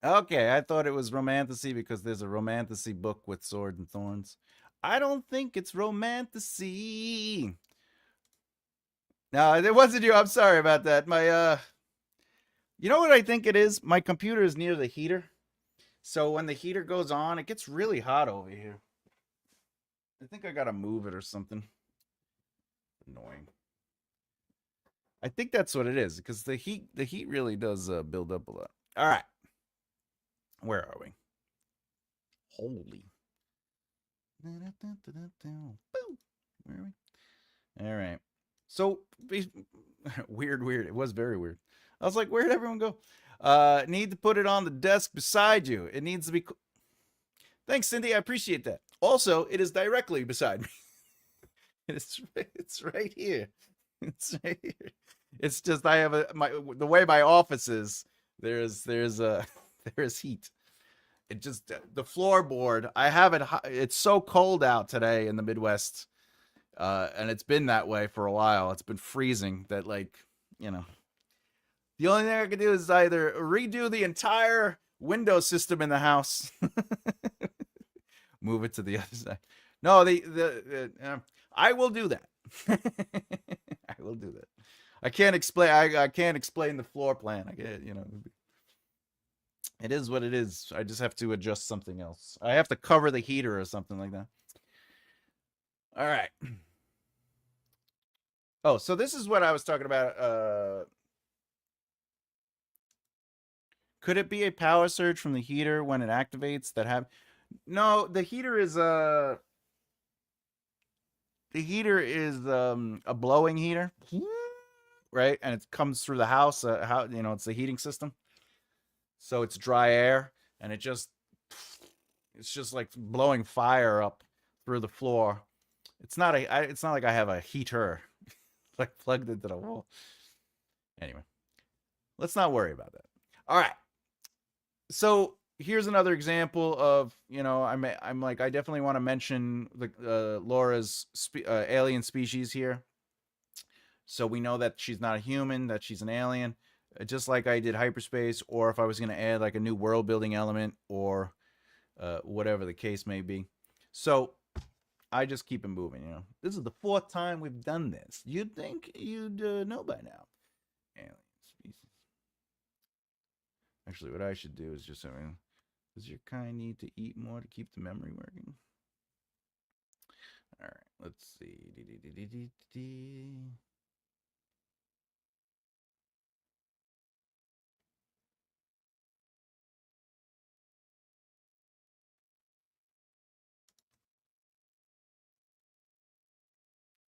S1: Okay, I thought it was romantasy because there's a romantasy book with sword and thorns. I don't think it's romantasy. No, it wasn't you. I'm sorry about that. You know what I think it is? My computer is near the heater. So when the heater goes on, it gets really hot over here. I think I gotta move it or something. Annoying. I think that's what it is because the heat really does build up a lot. All right, where are we? Holy. Boom. Where are we? All right. So weird. It was very weird. I was like, where'd everyone go? Need to put it on the desk beside you. It needs to be. Thanks, Cindy. I appreciate that. Also, it is directly beside me. It's right here. It's right here. It's just I have the way my office is. There's there is heat. It just the floorboard. I have it. It's so cold out today in the Midwest, and it's been that way for a while. It's been freezing. That you know the only thing I can do is either redo the entire window system in the house, move it to the other side. No, I will do that. I will do that. I can't explain. I can't explain the floor plan. I get it is what it is. I just have to adjust something else. I have to cover the heater or something like that. All right. Oh, so this is what I was talking about. Could it be a power surge from the heater when it activates that have No, the heater is a blowing heater, right? And it comes through the house, how it's the heating system. So it's dry air and it's just like blowing fire up through the floor. It's not like I have a heater like plugged into the wall. Anyway, let's not worry about that. All right. So here's another example of I'm like I definitely want to mention the Laura's alien species here. So we know that she's not a human, that she's an alien, just like I did hyperspace, or if I was going to add like a new world building element or whatever the case may be. So I just keep it moving. This is the fourth time we've done this. You'd think you'd know by now. Alien species. Actually, what I should do is just does your kind need to eat more to keep the memory working? All right, let's see.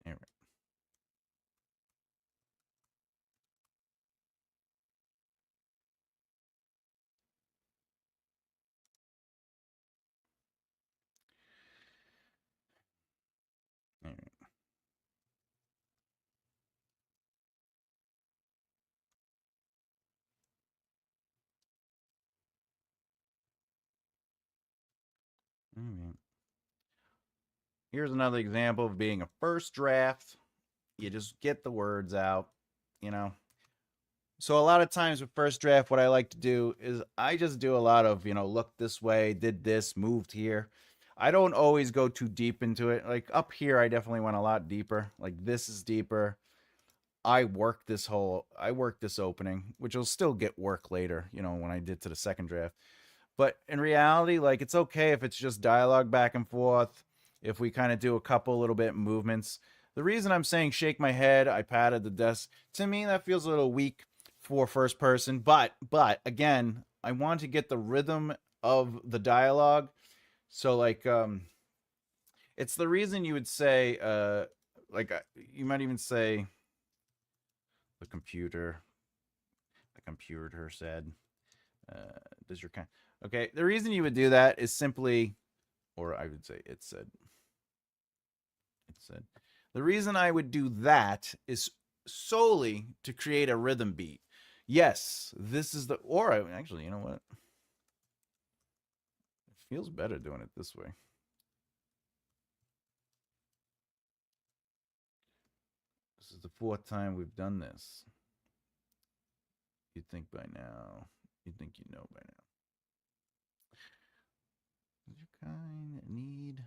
S1: All right. All right. All right. Here's another example of being a first draft. You just get the words out, you know. So a lot of times with first draft, what I like to do is I just do a lot of, look this way, did this, moved here. I don't always go too deep into it. Like up here, I definitely went a lot deeper. Like this is deeper. I worked this opening, which will still get work later, when I did to the second draft. But in reality, like it's okay if it's just dialogue back and forth, if we kind of do a couple little bit movements. The reason I'm saying shake my head, I patted the desk, to me that feels a little weak for first person, but again, I want to get the rhythm of the dialogue. So it's the reason you would say like you might even say the computer the computer said does your kind okay, the reason you would do that is simply, or I would say it said the reason I would do that is solely to create a rhythm beat. Yes, this is the or I, actually, you know what, it feels better doing it this way. This is the fourth time we've done this. You'd think by now, you'd think you know by now. Does your kind need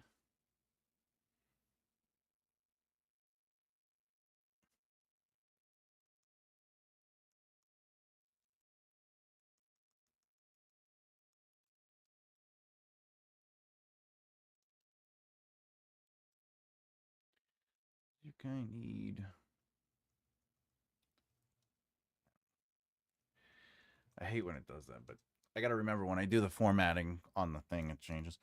S1: I need. I hate when it does that, but I got to remember when I do the formatting on the thing, it changes.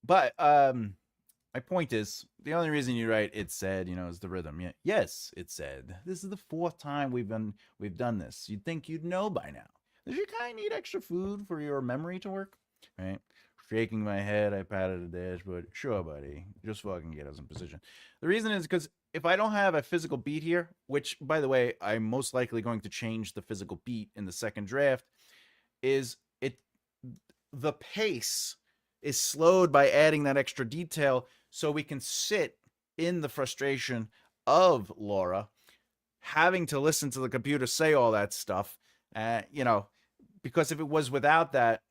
S1: But my point is, the only reason you write "it said," is the rhythm. Yeah, yes, it said. This is the fourth time we've done this. You'd think you'd know by now. Does your kind need extra food for your memory to work? Right. Shaking my head, I patted the dashboard. Sure, buddy. Just fucking get us in position. The reason is because if I don't have a physical beat here, which, by the way, I'm most likely going to change the physical beat in the second draft, is it the pace is slowed by adding that extra detail so we can sit in the frustration of Laura having to listen to the computer say all that stuff. Because if it was without that,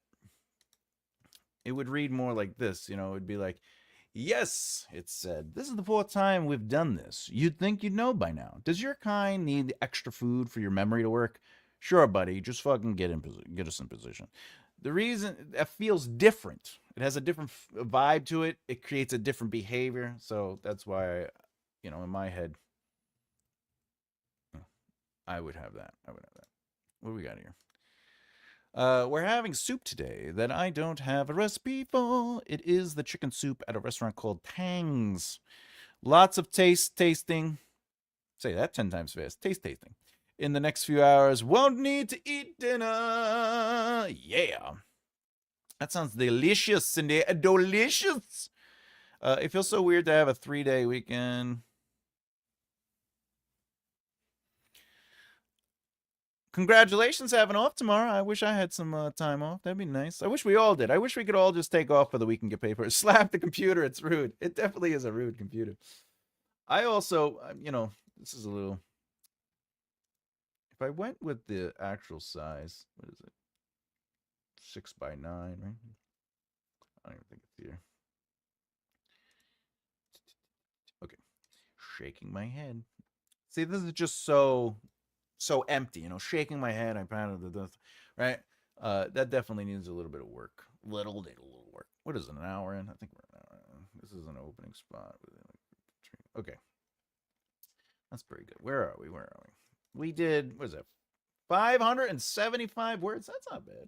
S1: it would read more like this. It would be like, yes, it said, this is the fourth time we've done this. You'd think you'd know by now. Does your kind need extra food for your memory to work? Sure, buddy. Just fucking get us in position. The reason that feels different, it has a different vibe to it. It creates a different behavior. So that's why, in my head, I would have that. What do we got here? We're having soup today that I don't have a recipe for. It is the chicken soup at a restaurant called Tang's. Lots of tasting. Say that 10 times fast. Tasting. In the next few hours, won't need to eat dinner. Yeah. That sounds delicious, Cindy. Delicious. It feels so weird to have a 3-day weekend. Congratulations having off tomorrow. I wish I had some time off. That'd be nice. I wish we all did. I wish we could all just take off for the week and get paid for it. Slap the computer. It's rude. It definitely is a rude computer. I also, this is a little. If I went with the actual size, what is it? 6x9, right? I don't even think it's here. Okay. Shaking my head. See, this is just so empty, shaking my head. I patted the dust, right? That definitely needs a little bit of work. Little work. What is it, an hour in? I think we're an hour in. This is an opening spot. Okay. That's pretty good. Where are we? We did, what is that? 575 words? That's not bad.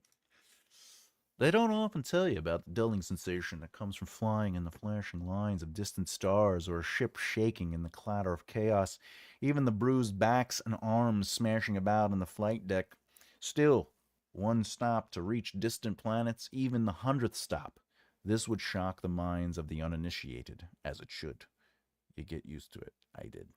S1: They don't often tell you about the dulling sensation that comes from flying in the flashing lines of distant stars or a ship shaking in the clatter of chaos, even the bruised backs and arms smashing about on the flight deck. Still, one stop to reach distant planets, even the 100th stop. This would shock the minds of the uninitiated, as it should. You get used to it. I did.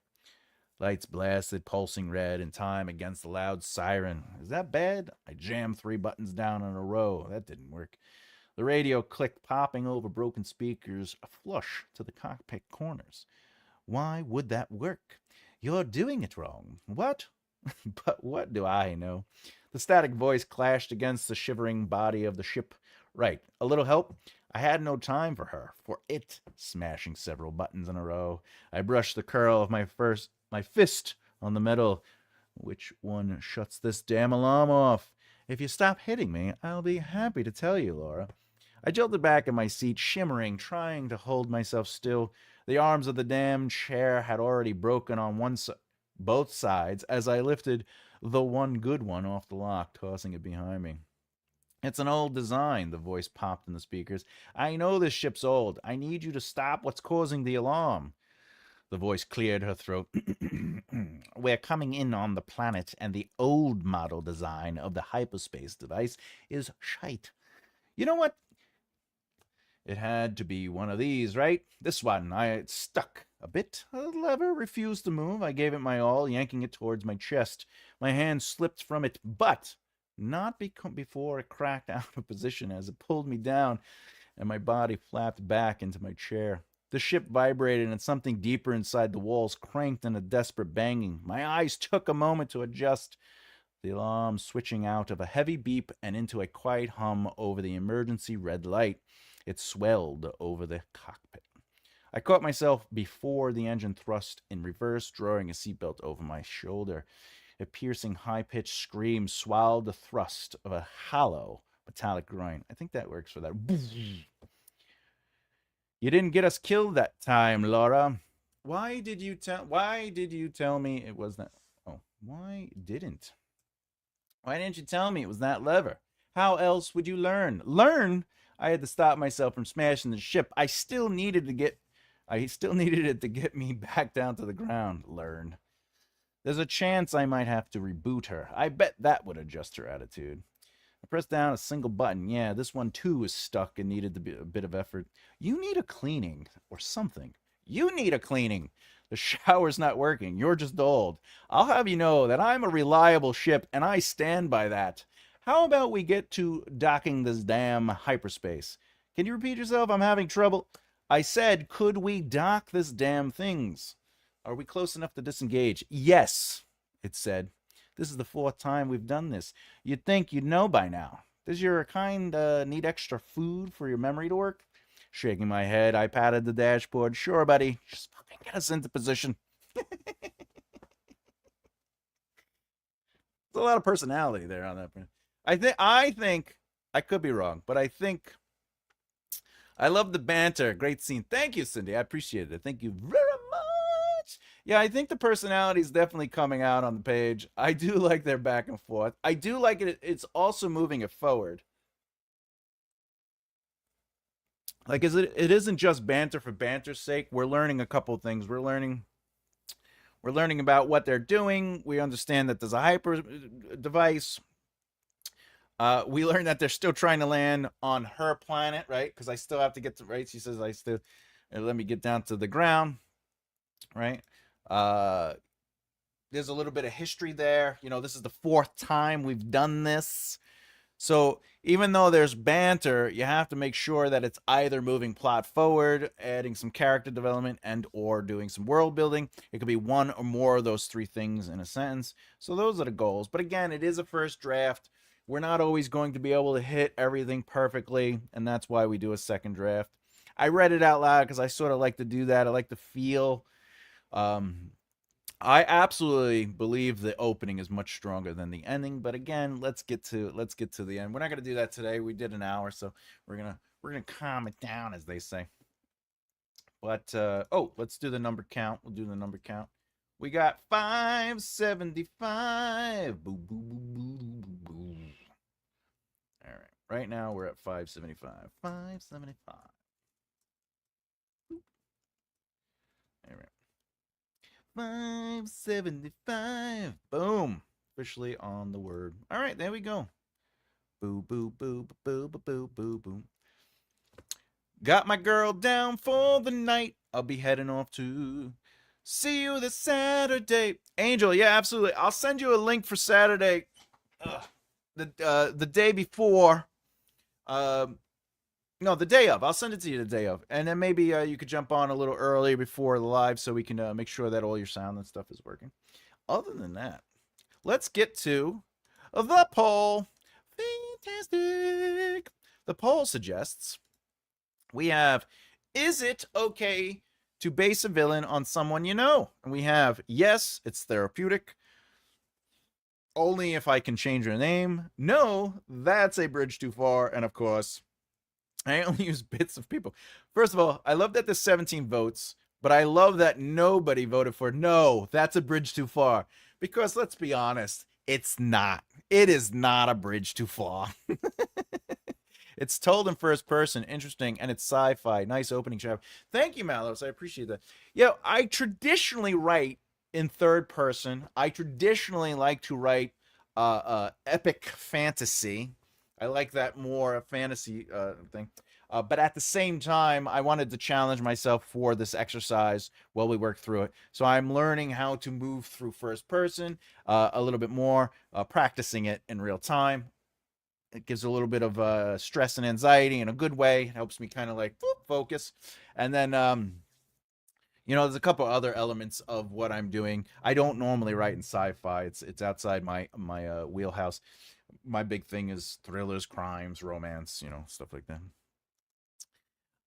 S1: Lights blasted, pulsing red in time against the loud siren. Is that bad? I jammed 3 buttons down in a row. That didn't work. The radio clicked, popping over broken speakers, flush to the cockpit corners. Why would that work? You're doing it wrong. What? But what do I know? The static voice clashed against the shivering body of the ship. Right. A little help? I had no time for her, for it, smashing several buttons in a row. I brushed the curl of my fist on the metal. Which one shuts this damn alarm off? If you stop hitting me, I'll be happy to tell you, Laura. I jolted back in my seat, shimmering, trying to hold myself still. The arms of the damn chair had already broken on both sides as I lifted the one good one off the lock, tossing it behind me. It's an old design, the voice popped in the speakers. I know this ship's old. I need you to stop what's causing the alarm. The voice cleared her throat. We're coming in on the planet, and the old model design of the hyperspace device is shite. You know what? It had to be one of these, right? This one. I stuck a bit. The lever refused to move. I gave it my all, yanking it towards my chest. My hand slipped from it, but not before it cracked out of position as it pulled me down, and my body flapped back into my chair. The ship vibrated, and something deeper inside the walls cranked in a desperate banging. My eyes took a moment to adjust, the alarm switching out of a heavy beep and into a quiet hum over the emergency red light. It swelled over the cockpit. I caught myself before the engine thrust in reverse, drawing a seatbelt over my shoulder. A piercing, high-pitched scream swallowed the thrust of a hollow, metallic groan. I think that works for that. You didn't get us killed that time, Laura. Why did you tell me it was that? Oh, why didn't you tell me it was that lever? How else would you learn? Learn? I had to stop myself from smashing the ship. I still needed it to get me back down to the ground. Learn. There's a chance I might have to reboot her. I bet that would adjust her attitude. I pressed down a single button. Yeah, this one too was stuck and needed a bit of effort. You need a cleaning or something. You need a cleaning. The shower's not working. You're just old. I'll have you know that I'm a reliable ship and I stand by that. How about we get to docking this damn hyperspace? Can you repeat yourself? I'm having trouble. I said, could we dock this damn things? Are we close enough to disengage? Yes, it said. This is the fourth time we've done this. You'd think you'd know by now. Does your kind need extra food for your memory to work? Shaking my head, I patted the dashboard. Sure, buddy. Just fucking get us into position. There's a lot of personality there on that. I think I could be wrong, but I think I love the banter. Great scene. Thank you, Cindy. I appreciate it. Thank you very much. Yeah, I think the personality is definitely coming out on the page. I do like their back and forth. I do like it. It's also moving it forward. Like, it isn't just banter for banter's sake. We're learning a couple things. We're learning about what they're doing. We understand that there's a hyper device. We learn that they're still trying to land on her planet, right? Because I still have to get to, right? She says, I still, let me get down to the ground, right? There's a little bit of history there. You know, this is the fourth time we've done this. So even though there's banter, you have to make sure that it's either moving plot forward, adding some character development, and or doing some world building. It could be one or more of those three things in a sentence. So those are the goals. But again, it is a first draft. We're not always going to be able to hit everything perfectly, and that's why we do a second draft. I read it out loud because I sort of like to do that. I like to feel. I absolutely believe the opening is much stronger than the ending, but again, let's get to the end. We're not going to do that today. We did an hour, so we're gonna calm it down, as they say. But oh, let's do the number count. We'll do the number count. We got 575. Boo, boo, boo, boo, boo, boo. All right. Right now we're at 575. 575. All right. 575. Boom. Officially on the word. All right, there we go. Boo, boo, boo, boo, boo, boo, boo, boo. Got my girl down for the night. I'll be heading off to see you this Saturday. Angel, yeah, absolutely. I'll send you a link for Saturday. The day before. No, the day of. I'll send it to you the day of. And then maybe you could jump on a little earlier before the live so we can make sure that all your sound and stuff is working. Other than that, let's get to the poll. Fantastic. The poll suggests we have, is it okay to base a villain on someone you know? And we have, yes, it's therapeutic. Only if I can change her name. No, that's a bridge too far. And of course, I only use bits of people. First of all, I love that there's 17 votes, but I love that nobody voted for no, that's a bridge too far. Because let's be honest, it's not. It is not a bridge too far. It's told in first person, interesting, and it's sci-fi. Nice opening chapter. Thank you, Malos. I appreciate that. Yeah, I traditionally write in third person. I traditionally like to write epic fantasy. I like that more fantasy thing. But at the same time, I wanted to challenge myself for this exercise while we work through it. So I'm learning how to move through first person a little bit more, practicing it in real time. It gives a little bit of stress and anxiety in a good way. It helps me kind of like focus. And then, there's a couple other elements of what I'm doing. I don't normally write in sci-fi. It's outside my wheelhouse. My big thing is thrillers, crimes, romance, stuff like that.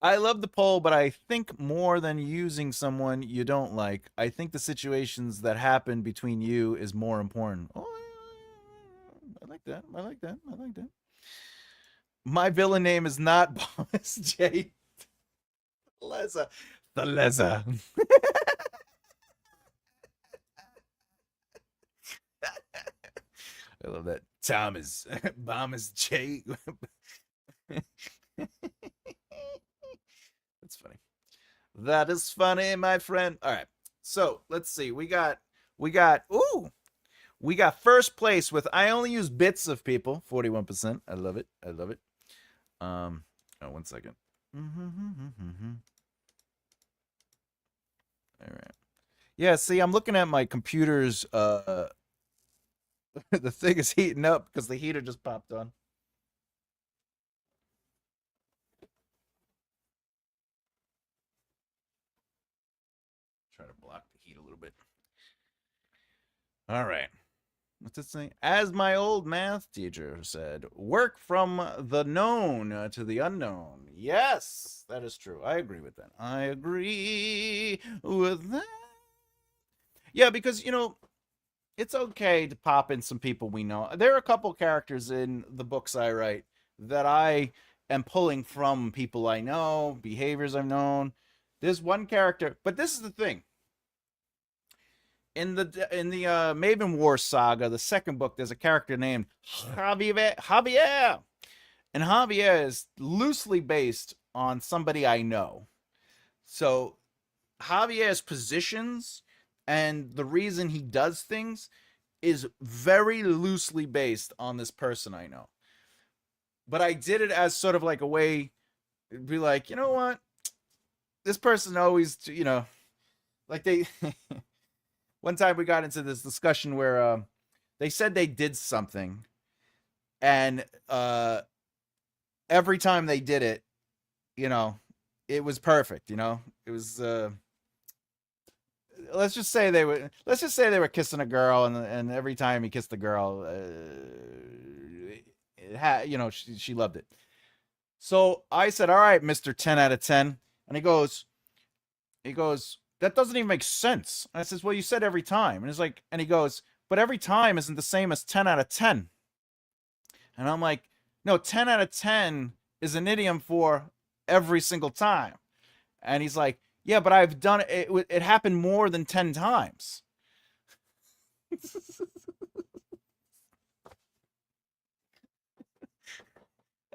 S1: I love the poll, but I think more than using someone you don't like, I think the situations that happen between you is more important. Oh, I like that. I like that. I like that. My villain name is not Boss J. Bellezza. Bellezza. I love that. Thomas. Thomas J. That's funny. That is funny, my friend. All right. So let's see. Ooh, we got first place with I only use bits of people, 41%. I love it. I love it. Oh, 1 second. All right. Yeah, see, I'm looking at my computer's the thing is heating up because the heater just popped on. Try to block the heat a little bit. All right. What's it say? As my old math teacher said, work from the known to the unknown. Yes, that is true. I agree with that. I agree with that. Yeah, because, it's okay to pop in some people we know. There are a couple characters in the books I write that I am pulling from people I know, behaviors I've known. There's one character, but this is the thing. In the Maven War saga, the second book, there's a character named Javier, and Javier is loosely based on somebody I know. So Javier's positions and the reason he does things is very loosely based on this person I know. But I did it as sort of like a way to be like, you know what? This person always, like they one time we got into this discussion where they said they did something, and every time they did it, it was perfect. It was. Let's just say they were kissing a girl, and every time he kissed the girl, she loved it. So I said, "All right, Mister 10 out of 10," and he goes, that doesn't even make sense. And I says, well, you said every time. And it's like, and he goes, but every time isn't the same as 10 out of 10. And I'm like, no, 10 out of 10 is an idiom for every single time. And he's like, yeah, but I've done it. It happened more than 10 times.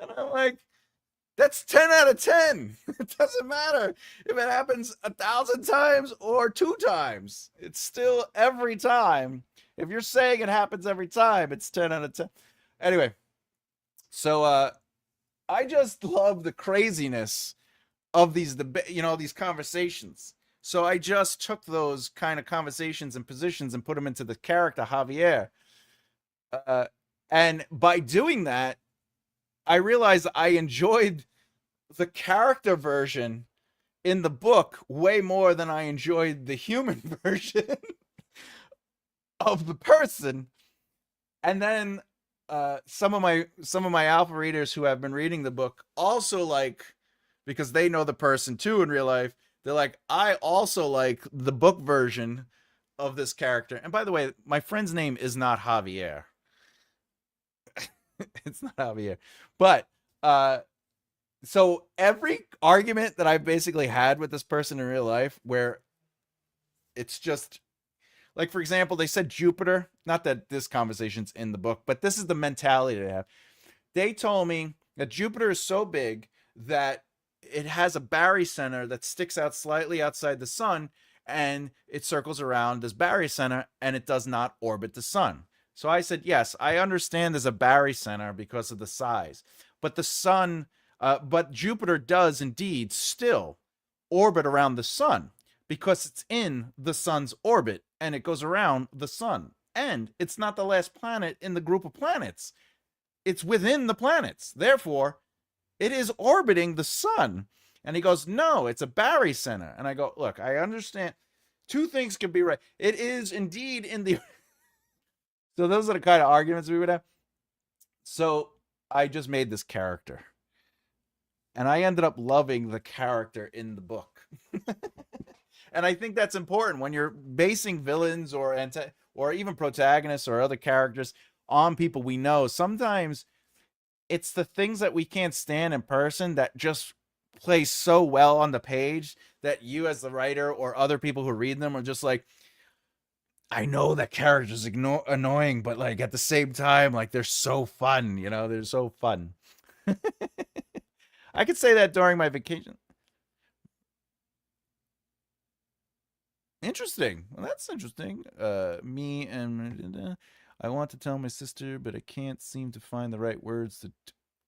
S1: And I'm like, that's 10 out of 10. It doesn't matter if it happens 1,000 times or 2 times. It's still every time. If you're saying it happens every time, it's 10 out of 10. Anyway, so I just love the craziness of these these conversations. So I just took those kind of conversations and positions and put them into the character Javier. And by doing that, I realized I enjoyed the character version in the book way more than I enjoyed the human version of the person. And then some of my alpha readers who have been reading the book also because they know the person too in real life, they're like, I also like the book version of this character. And by the way, my friend's name is not Javier. It's not Javier. But so every argument that I've basically had with this person in real life, where it's just like, for example, they said Jupiter. Not that this conversation's in the book, but this is the mentality they have. They told me that Jupiter is so big that it has a barycenter that sticks out slightly outside the sun, and it circles around this barycenter, and it does not orbit the sun. So I said, yes, I understand there's a barycenter because of the size, but the sun, but Jupiter does indeed still orbit around the sun because it's in the sun's orbit and it goes around the sun. And it's not the last planet in the group of planets. It's within the planets. Therefore, it is orbiting the sun. And he goes, no, it's a barycenter. And I go, look, I understand. Two things can be right. It is indeed in the... So those are the kind of arguments we would have. So I just made this character. And I ended up loving the character in the book. And I think that's important when you're basing villains or even protagonists or other characters on people we know. Sometimes it's the things that we can't stand in person that just play so well on the page that you as the writer or other people who read them are just like, I know that character's annoying, but like at the same time, like they're so fun. They're so fun. I could say that during my vacation. Interesting. Well, that's interesting. Me and I want to tell my sister, but I can't seem to find the right words to.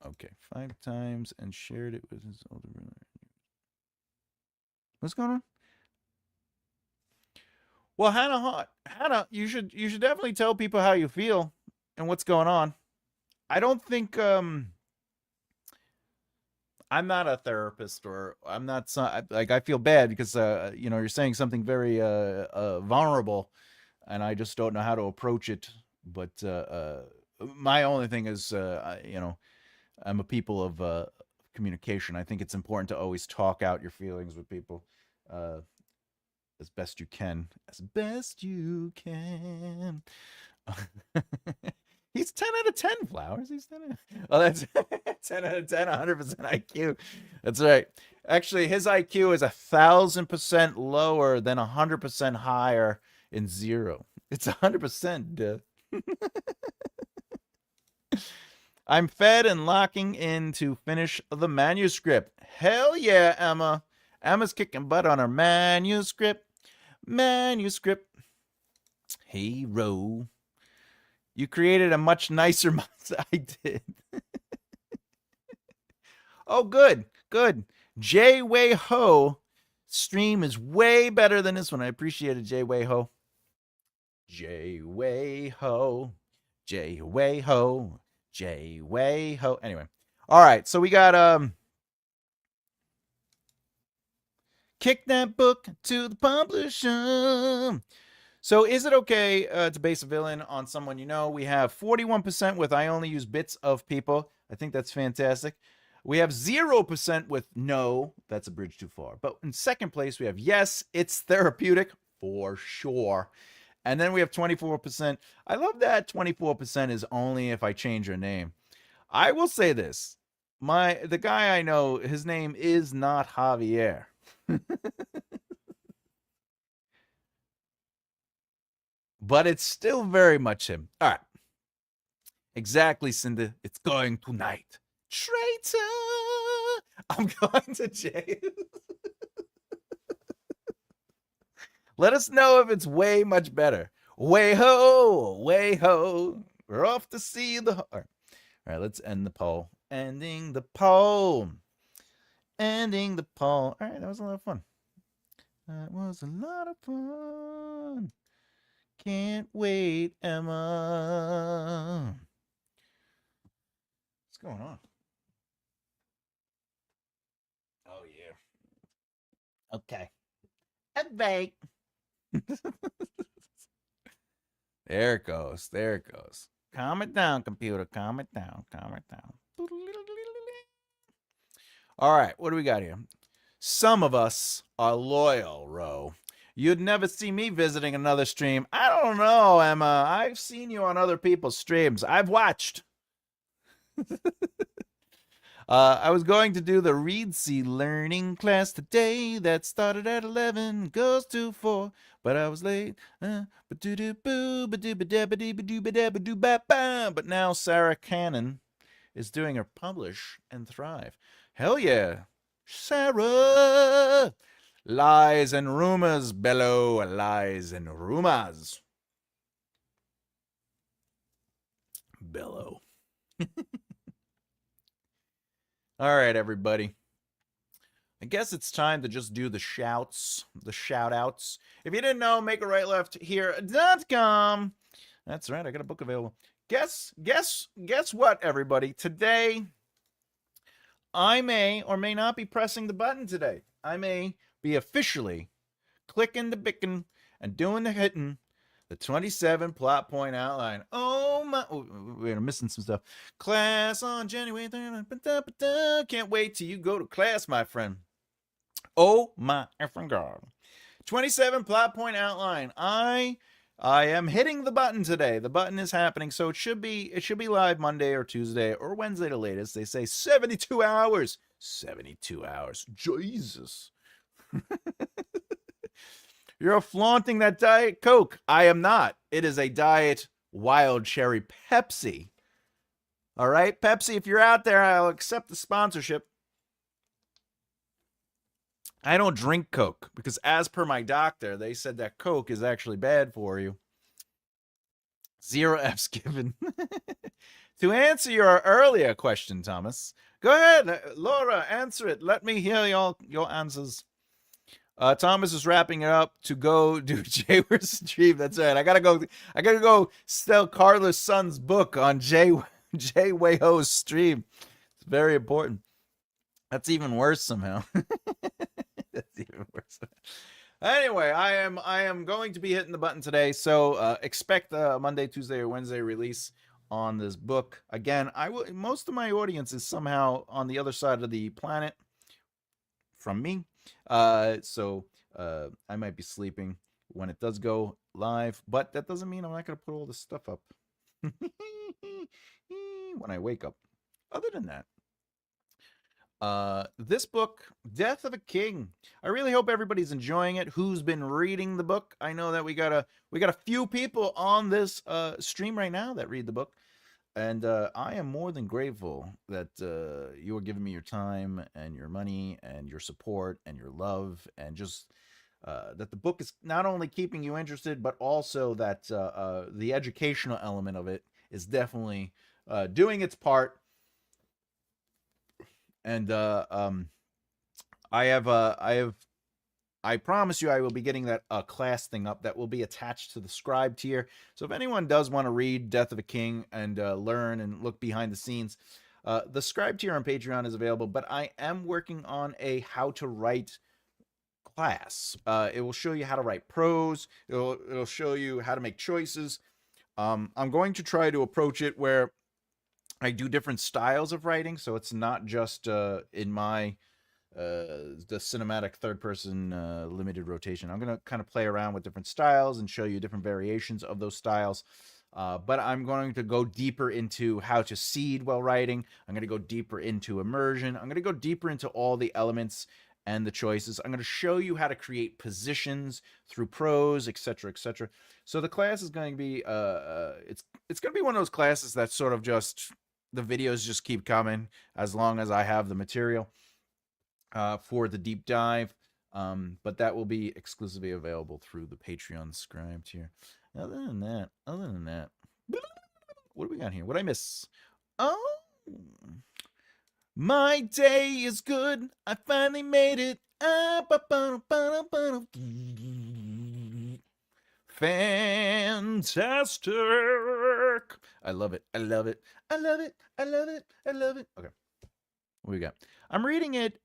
S1: Okay, 5 times and shared it with his older brother. What's going on? Well, Hannah, you should definitely tell people how you feel and what's going on. I don't think I'm not a therapist, or I'm not like, I feel bad because you're saying something very vulnerable, and I just don't know how to approach it. But my only thing is, I'm a people of communication. I think it's important to always talk out your feelings with people. Uh, as best you can. As best you can. He's 10 out of 10, Flowers. He's 10 out of, oh, that's 10 out of 10, 100% IQ. That's right. Actually, his IQ is 1,000% lower than 100% higher in zero. It's 100%, duh. I'm fed and locking in to finish the manuscript. Hell yeah, Emma. Emma's kicking butt on her manuscript. Manuscript. Hey, Ro. You created a much nicer monster. I did. Oh, good. Good. Jay Way Ho stream is way better than this one. I appreciate it, Jay Way Ho. Jay Way Ho. Jay Way Ho. Jay Way Ho. Anyway. All right. So we got kick that book to the publisher. So is it okay to base a villain on someone you know? We have 41% with I only use bits of people. I think that's fantastic. We have 0% with no, that's a bridge too far. But in second place, we have yes, it's therapeutic for sure. And then we have 24%. I love that 24% is only if I change your name. I will say this. The guy I know, his name is not Javier. But it's still very much him. All right. Exactly, Cinda. It's going tonight. Traitor! I'm going to jail. Let us know if it's way much better. Way ho, way ho. We're off to see the. All right, let's end the poll. Ending the poll. Ending the poll. All right, that was a lot of fun. That was a lot of fun. Can't wait, Emma. What's going on? Oh, yeah. Okay. Wait. There it goes. There it goes. Calm it down, computer. Calm it down. Calm it down. All right. What do we got here? Some of us are loyal, Ro. You'd never see me visiting another stream. I don't know, Emma. I've seen you on other people's streams. I've watched. I was going to do the Reedsy learning class today that started at 11, goes to 4, but I was late. But now Sarah Cannon is doing her publish and thrive. Hell yeah. Sarah! Lies and rumors, Bello. Lies and rumors. Bello. All right, everybody. I guess it's time to just do the shouts, the shout outs. If you didn't know, make a right left here.com. That's right, I got a book available. Guess what, everybody? Today, I may or may not be pressing the button today. I may be officially clicking the bicken and doing the hitting. The 27 plot point outline. Oh my! Oh, wait, I'm missing some stuff. Class on January 3rd. Can't wait till you go to class, my friend. Oh my effing god! 27 plot point outline. I am hitting the button today. The button is happening, so it should be live Monday or Tuesday or Wednesday the latest. They say 72 hours. 72 hours. Jesus. You're flaunting that Diet Coke. I am not. It is a Diet Wild Cherry Pepsi. All right, Pepsi, if you're out there, I'll accept the sponsorship. I don't drink Coke because, as per my doctor, they said that Coke is actually bad for you. 0 F's given. To answer your earlier question, Thomas, go ahead, Laura, answer it. Let me hear your answers. Thomas is wrapping it up to go do Jay's stream. That's right. I gotta go sell Carla's son's book on Jay Weiho's stream. It's very important. That's even worse somehow. That's even worse. Anyway, I am going to be hitting the button today, so expect a Monday, Tuesday, or Wednesday release on this book. Again, most of my audience is somehow on the other side of the planet from me. So I might be sleeping when it does go live, but that doesn't mean I'm not going to put all this stuff up when I wake up. Other than that, this book, Death of a King. I really hope everybody's enjoying it. Who's been reading the book? I know that we got a few people on this stream right now that read the book. And I am more than grateful that you are giving me your time and your money and your support and your love, and just that the book is not only keeping you interested, but also that the educational element of it is definitely doing its part. And I promise you, I will be getting that class thing up that will be attached to the Scribe tier. So if anyone does want to read Death of a King and learn and look behind the scenes, the Scribe tier on Patreon is available. But I am working on a how to write class. It will show you how to write prose. It'll show you how to make choices. I'm going to try to approach it where I do different styles of writing, so it's not just in my the cinematic third-person limited rotation. I'm going to kind of play around with different styles and show you different variations of those styles. But I'm going to go deeper into how to seed while writing. I'm going to go deeper into immersion. I'm going to go deeper into all the elements and the choices. I'm going to show you how to create positions through prose, etc., etc. So the class is going to be it's going to be one of those classes that sort of just the videos just keep coming as long as I have the material for the deep dive. But that will be exclusively available through the Patreon Scribe tier. Other than that, what do we got here? What did I miss? Oh, my day is good. I finally made it. Fantastic. I love it. I love it. I love it. I love it. I love it. Okay. What we got? I'm reading it.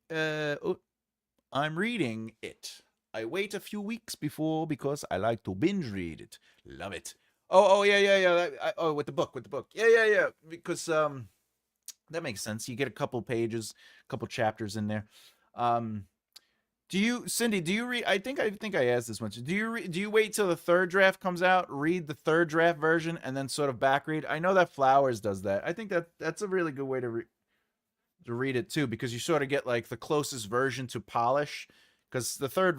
S1: I'm reading it. I wait a few weeks before because I like to binge read it. Love it. Oh, yeah. With the book. Yeah. Because that makes sense. You get a couple pages, a couple chapters in there. Cindy, do you read? I think I asked this once. Do you wait till the third draft comes out, read the third draft version, and then sort of back read? I know that Flowers does that. I think that's a really good way to read it too, because you sort of get like the closest version to polish, because the third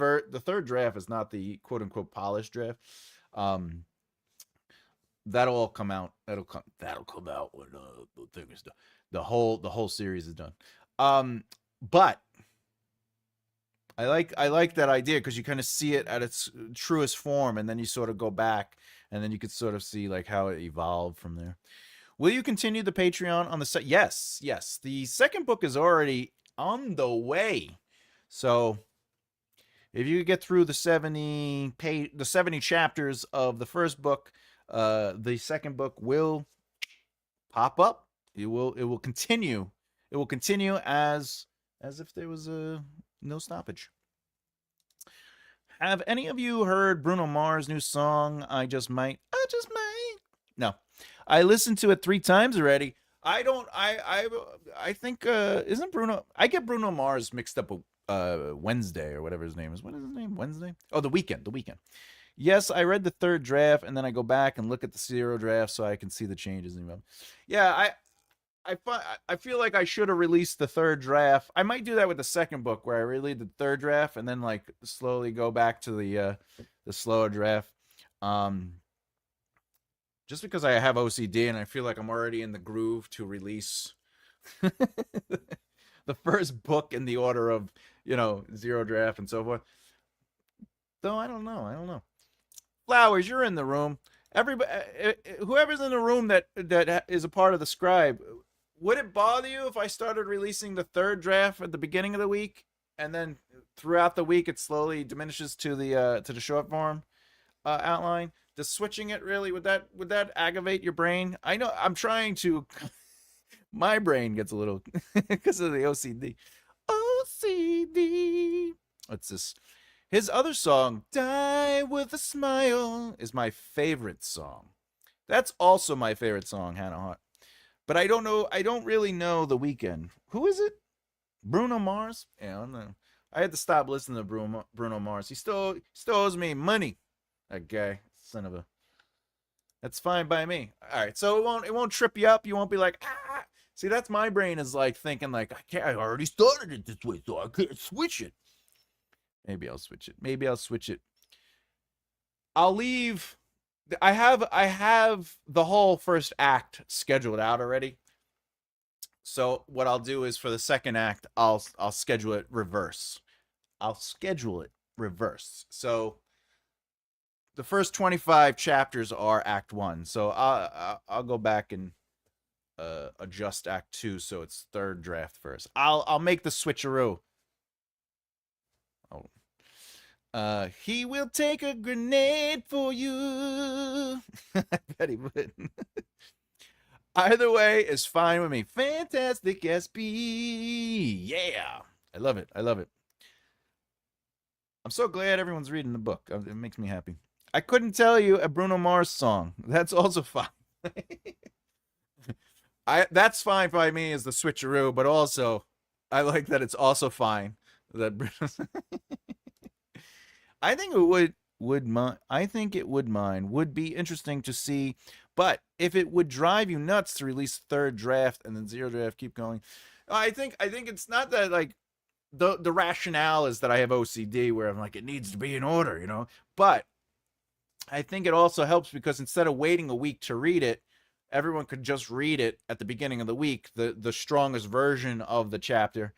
S1: draft is not the quote unquote polished draft. That'll all come out. That'll come out when the thing is done. The whole series is done. But I like that idea, because you kind of see it at its truest form, and then you sort of go back, and then you could sort of see like how it evolved from there. Will you continue the Patreon on the Yes. The second book is already on the way. So if you get through the 70 chapters of the first book, the second book will pop up. It will continue. It will continue as if there was no stoppage. Have any of you heard Bruno Mars' new song, I Just Might? No. I listened to it 3 times already. I think isn't Bruno, I get Bruno Mars mixed up with Wednesday or whatever his name is. What is his name? Wednesday? Oh, The Weeknd. Yes, I read the third draft, and then I go back and look at the 0 draft so I can see the changes. Yeah, I feel like I should have released the third draft. I might do that with the second book, where I read the third draft and then like slowly go back to the slower draft. Um, just because I have OCD and I feel like I'm already in the groove to release the first book in the order of, zero draft and so forth. Though I don't know. I don't know. Flowers, you're in the room. Everybody, whoever's in the room that is a part of the scribe, would it bother you if I started releasing the third draft at the beginning of the week, and then throughout the week it slowly diminishes to the short form outline? Does switching it really, would that aggravate your brain? I know I'm trying to. My brain gets a little because of the OCD. OCD. What's this? His other song, Die with a Smile, is my favorite song. That's also my favorite song, Hannah Hart. But I don't know, I don't really know The Weeknd. Who is it? Bruno Mars? Yeah, I don't know. I had to stop listening to Bruno Mars. He still owes me money. That guy, son of a. That's fine by me. All right, so it won't trip you up. You won't be like, ah. See, that's my brain is like thinking like I can't. I already started it this way, so I can't switch it. Maybe I'll switch it. Maybe I'll switch it. I'll leave. I have the whole first act scheduled out already. So what I'll do is for the second act, I'll schedule it reverse. I'll schedule it reverse. So the first 25 chapters are Act 1. So I'll go back and adjust Act 2 so it's third draft first. I'll make the switcheroo. Oh. He will take a grenade for you. I bet he would. Either way is fine with me. Fantastic SB. Yeah. I love it. I love it. I'm so glad everyone's reading the book. It makes me happy. I couldn't tell you a Bruno Mars song. That's also fine. That's fine by me as the switcheroo, but also I like that it's also fine that I think it would mind. I think it would mind. Would be interesting to see, but if it would drive you nuts to release third draft and then zero draft, keep going. I think it's not that like the rationale is that I have OCD where I'm like it needs to be in order, but I think it also helps because instead of waiting a week to read it, everyone could just read it at the beginning of the week, the strongest version of the chapter,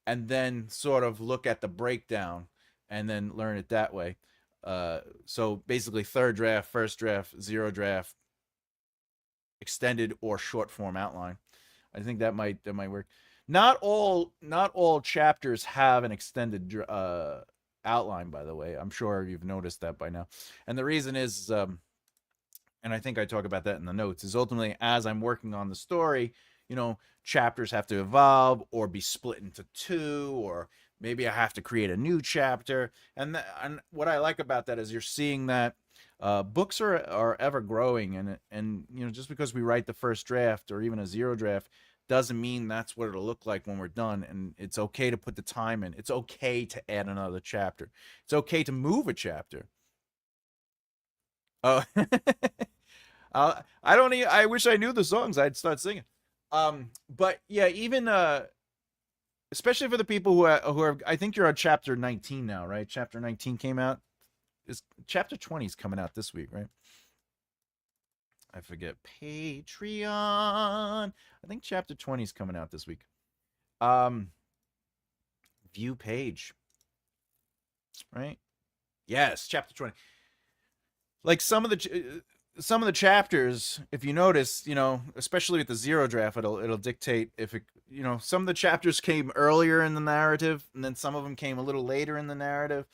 S1: and then sort of look at the breakdown and then learn it that way. So basically, third draft, first draft, zero draft, extended or short form outline. I think that might work. Not all chapters have an extended outline, by the way. I'm sure you've noticed that by now. And the reason is, and I think I talk about that in the notes, is ultimately as I'm working on the story, chapters have to evolve or be split into two, or maybe I have to create a new chapter. And what I like about that is you're seeing that books are ever growing, and just because we write the first draft or even a zero draft doesn't mean that's what it'll look like when we're done. And it's okay to put the time in. It's okay to add another chapter. It's okay to move a chapter. Oh, I don't. I wish I knew the songs. I'd start singing. But yeah, even especially for the people who are. I think you're on chapter 19 now, right? Chapter 19 came out. Is chapter 20 is coming out this week, right? I forget. Patreon. I think chapter 20 is coming out this week. View page. Right? Yes, chapter 20. Like some of the chapters, if you notice, especially with the zero draft, it'll dictate if it, some of the chapters came earlier in the narrative, and then some of them came a little later in the narrative.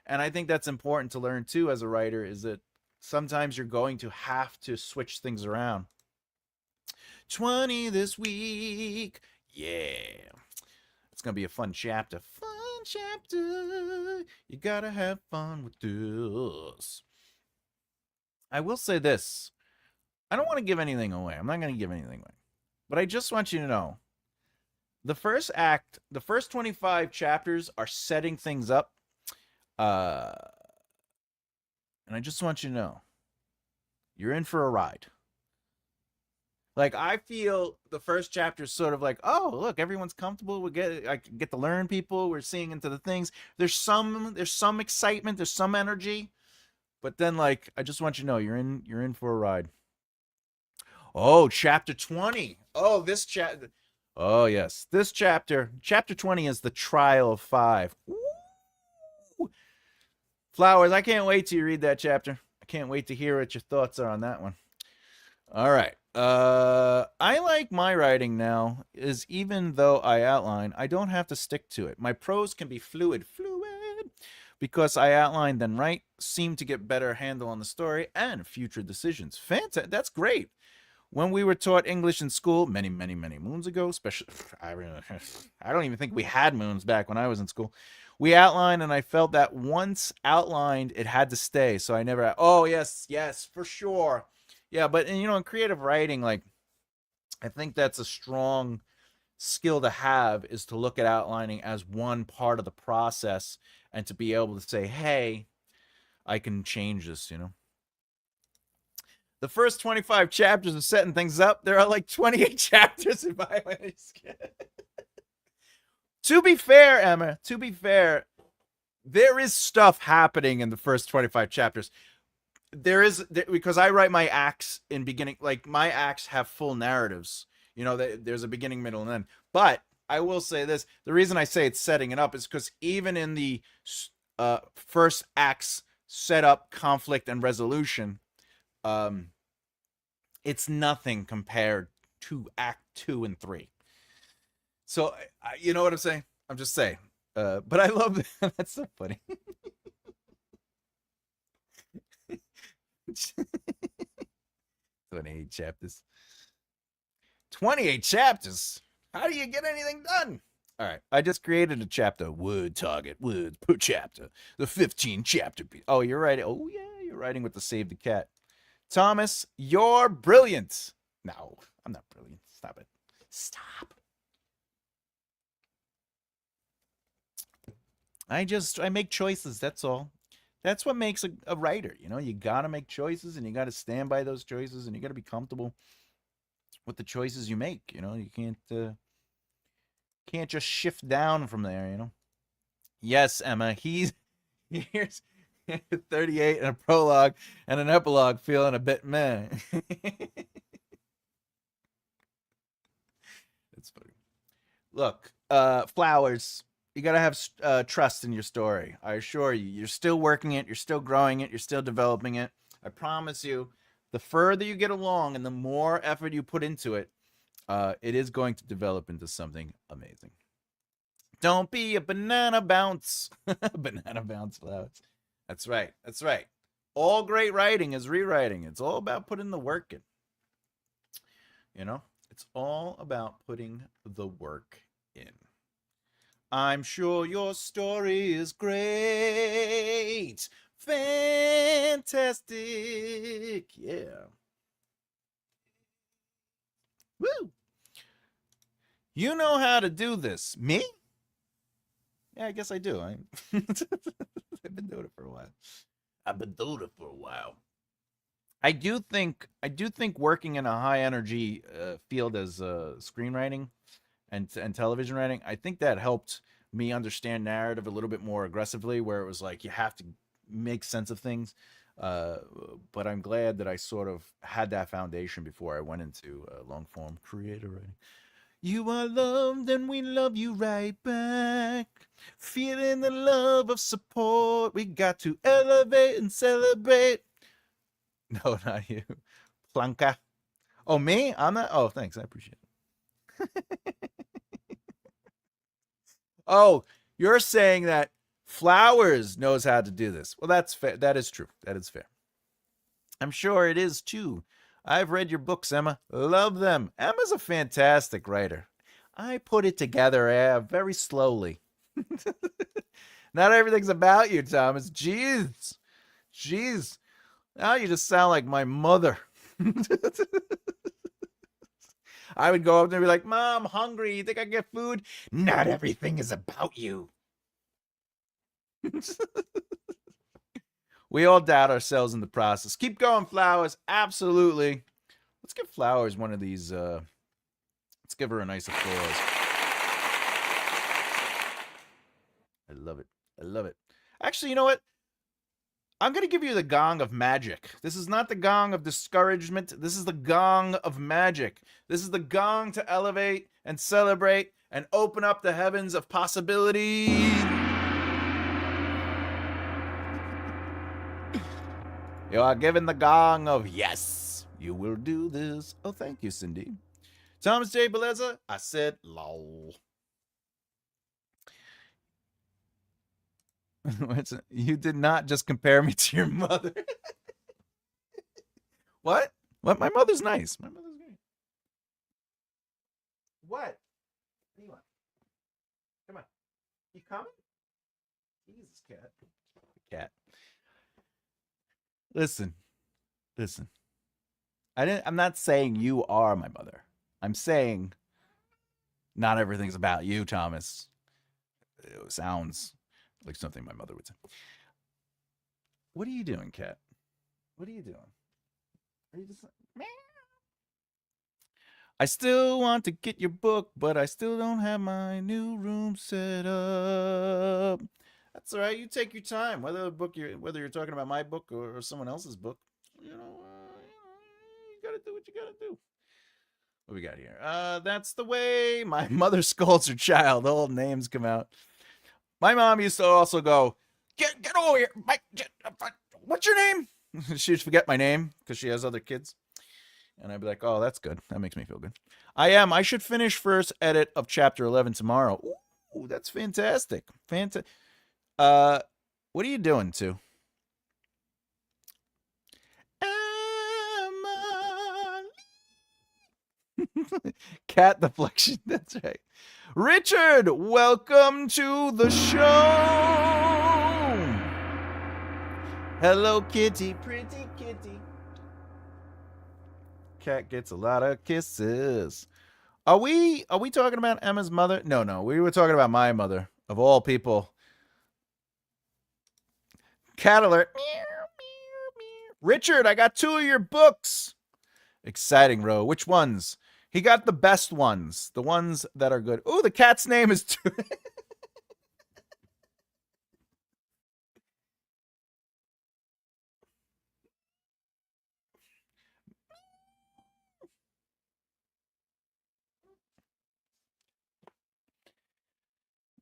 S1: And I think that's important to learn too as a writer, is that sometimes you're going to have to switch things around. 20 this week. Yeah. It's going to be a fun chapter. Fun chapter. You got to have fun with this. I will say this. I don't want to give anything away. I'm not going to give anything away. But I just want you to know, the first act, the first 25 chapters are setting things up. And I just want you to know, you're in for a ride. Like I feel the first chapter is sort of like, oh, look, everyone's comfortable. I get to learn people. We're seeing into the things. There's some excitement. There's some energy. But then, like, I just want you to know, you're in for a ride. Oh, chapter 20. Oh, this chapter. Oh, yes, this chapter 20 is the trial of five. Ooh. Flowers, I can't wait till you read that chapter. I can't wait to hear what your thoughts are on that one. All right. I like my writing now is even though I outline, I don't have to stick to it. My prose can be fluid, because I outline then write, seem to get better handle on the story and future decisions. Fantastic. That's great. When we were taught English in school many, many, many moons ago, especially I don't even think we had moons back when I was in school. We outlined, and I felt that once outlined, it had to stay. So I never. Oh yes, yes, for sure. Yeah, but in creative writing, like I think that's a strong skill to have is to look at outlining as one part of the process and to be able to say, "Hey, I can change this." The first 25 chapters of setting things up, there are like 28 chapters in my To be fair, Emma, to be fair, there is stuff happening in the first 25 chapters. Because I write my acts in beginning, like my acts have full narratives. There's a beginning, middle, and end. But I will say this: the reason I say it's setting it up is because even in the first acts setup, conflict, and resolution, um, it's nothing compared to Act 2 and 3. So you know what I'm saying? I'm just saying. But I love that's so funny. 28 chapters. 28 chapters. How do you get anything done? All right. I just created a chapter. Word target. Words per chapter. The 15 chapter piece. Oh, you're writing. Oh, yeah. You're writing with the Save the Cat. Thomas, you're brilliant. No, I'm not brilliant. Stop it. Stop. I make choices. That's all. That's what makes a writer. You got to make choices, and you got to stand by those choices, and you got to be comfortable with the choices you make. You can't just shift down from there. Yes, Emma. Here's 38 and a prologue and an epilogue, feeling a bit meh. It's funny. Look, flowers. You gotta have trust in your story. I assure you, you're still working it, you're still growing it, you're still developing it. I promise you, the further you get along and the more effort you put into it, it is going to develop into something amazing. Don't be a banana bounce. Banana bounce flowers. That's right. That's right. All great writing is rewriting. It's all about putting the work in. It's all about putting the work in. I'm sure your story is great. Fantastic. Yeah. Woo. You know how to do this. Me? Yeah, I guess I do. I've been doing it for a while. I've been doing it for a while. I do think working in a high energy field as screenwriting and television writing, I think that helped me understand narrative a little bit more aggressively, where it was like you have to make sense of things. Uh, but I'm glad that I sort of had that foundation before I went into long form creator writing. You are loved and we love you right back. Feeling the love of support. We got to elevate and celebrate. No, not you. Planka. Oh, me? I'm not. Oh, thanks. I appreciate it. Oh, you're saying that Flowers knows how to do this. Well, that's fair. That is true. That is fair. I'm sure it is too. I've read your books, Emma. Love them. Emma's a fantastic writer. I put it together very slowly. Not everything's about you, Thomas. Jeez. Jeez. Now you just sound like my mother. I would go up there and be like, Mom, hungry. You think I get food? Not everything is about you. We all doubt ourselves in the process. Keep going, Flowers. Absolutely. Let's give Flowers one of these. Let's give her a nice applause. I love it. I love it. Actually, you know what? I'm going to give you the gong of magic. This is not the gong of discouragement. This is the gong of magic. This is the gong to elevate and celebrate and open up the heavens of possibility. You are given the gong of yes, you will do this. Oh, thank you, Cindy. Thomas J. Bellezza, I said lol. You did not just compare me to your mother. What? What? My mother's nice. My mother's great. What? What do you want? Come on. You coming? Jesus, cat. Cat. Listen. Listen. I'm not saying you are my mother. I'm saying not everything's about you, Thomas. It sounds like something my mother would say. What are you doing, cat? What are you doing? Are you just like, meow? I still want to get your book, but I still don't have my new room set up. That's all right. You take your time. Whether you're talking about my book or someone else's book, you gotta do what you gotta do. What we got here? That's the way my mother scolds her child. All names come out. My mom used to also go, get over here. What's your name? She'd forget my name because she has other kids. And I'd be like, oh, that's good. That makes me feel good. I should finish first edit of chapter 11 tomorrow. Ooh, that's fantastic. Fantastic. What are you doing, Sue? Cat deflection. That's right. Richard, welcome to the show. Hello, kitty, pretty kitty. Cat gets a lot of kisses. Are we talking about Emma's mother? No. We were talking about my mother, of all people. Cat alert. Richard, I got 2 of your books. Exciting, Ro. Which ones? He got the best ones. The ones that are good. Ooh, the cat's name is...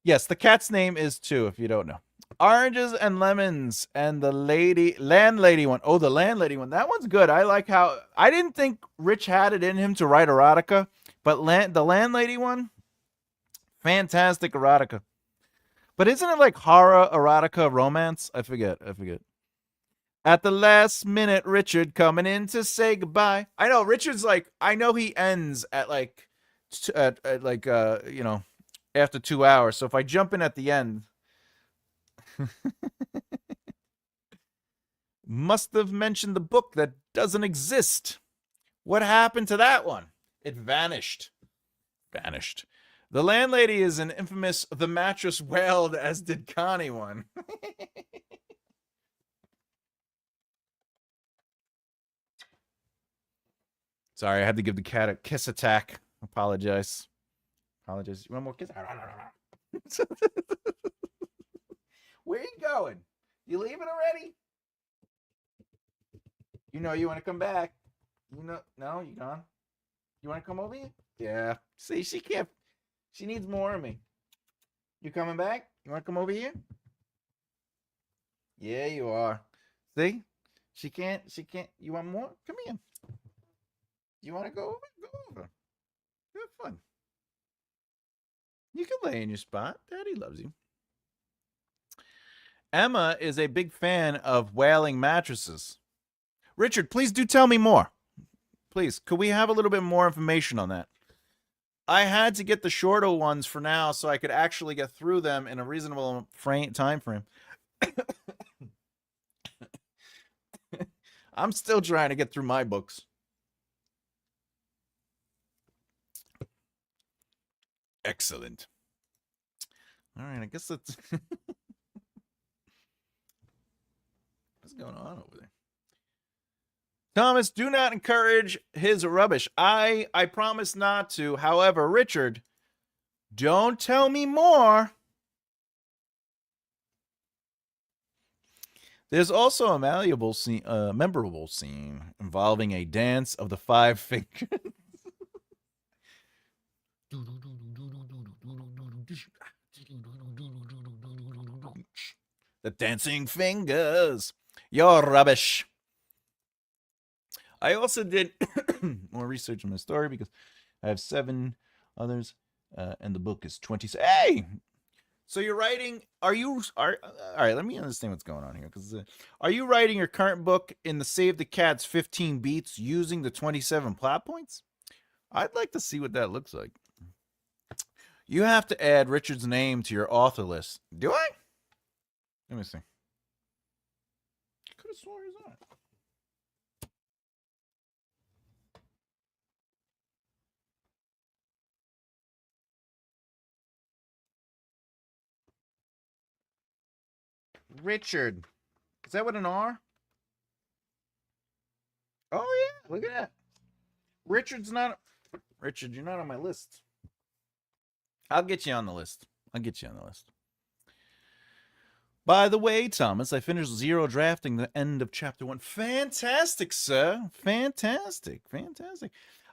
S1: Yes, the cat's name is Two, if you don't know. Oranges and Lemons and the landlady one. Oh, the landlady one. That one's good. I like how... I didn't think Rich had it in him to write erotica, but the landlady one, fantastic erotica. But isn't it like horror, erotica, romance? I forget. At the last minute, Richard coming in to say goodbye. I know Richard's like... I know he ends at like... after 2 hours. So if I jump in at the end... Must have mentioned the book that doesn't exist. What happened to that one? It vanished. The landlady is an infamous The Mattress Wailed, as did Connie one. Sorry, I had to give the cat a kiss attack. Apologize. You want more kiss? Where are you going? You leaving already? You know you want to come back. No, you gone? You want to come over here? Yeah. See, she can't. She needs more of me. You coming back? You want to come over here? Yeah, you are. See? She can't. You want more? Come here. You want to go over? Go over. Have fun. You can lay in your spot. Daddy loves you. Emma is a big fan of wailing mattresses. Richard, please do tell me more. Please, could we have a little bit more information on that? I had to get the shorter ones for now so I could actually get through them in a reasonable time frame. I'm still trying to get through my books. Excellent. All right, I guess that's... What's going on over there? Thomas, do not encourage his rubbish. I promise not to. However, Richard, don't tell me more. There's also a memorable scene involving a dance of the five fingers. The dancing fingers. You're rubbish. I also did more research on my story because I have 7 others, and the book is 20. Hey, so you're writing? All right? Let me understand what's going on here. Because are you writing your current book in the Save the Cats 15 beats using the 27 plot points? I'd like to see what that looks like. You have to add Richard's name to your author list. Do I? Let me see. Could have sworn he's on it. Richard. Is that with an R? Oh, yeah. Look at that. Richard's not. Richard, you're not on my list. I'll get you on the list. By the way, Thomas, I finished zero drafting the end of chapter 1. Fantastic, sir. Fantastic.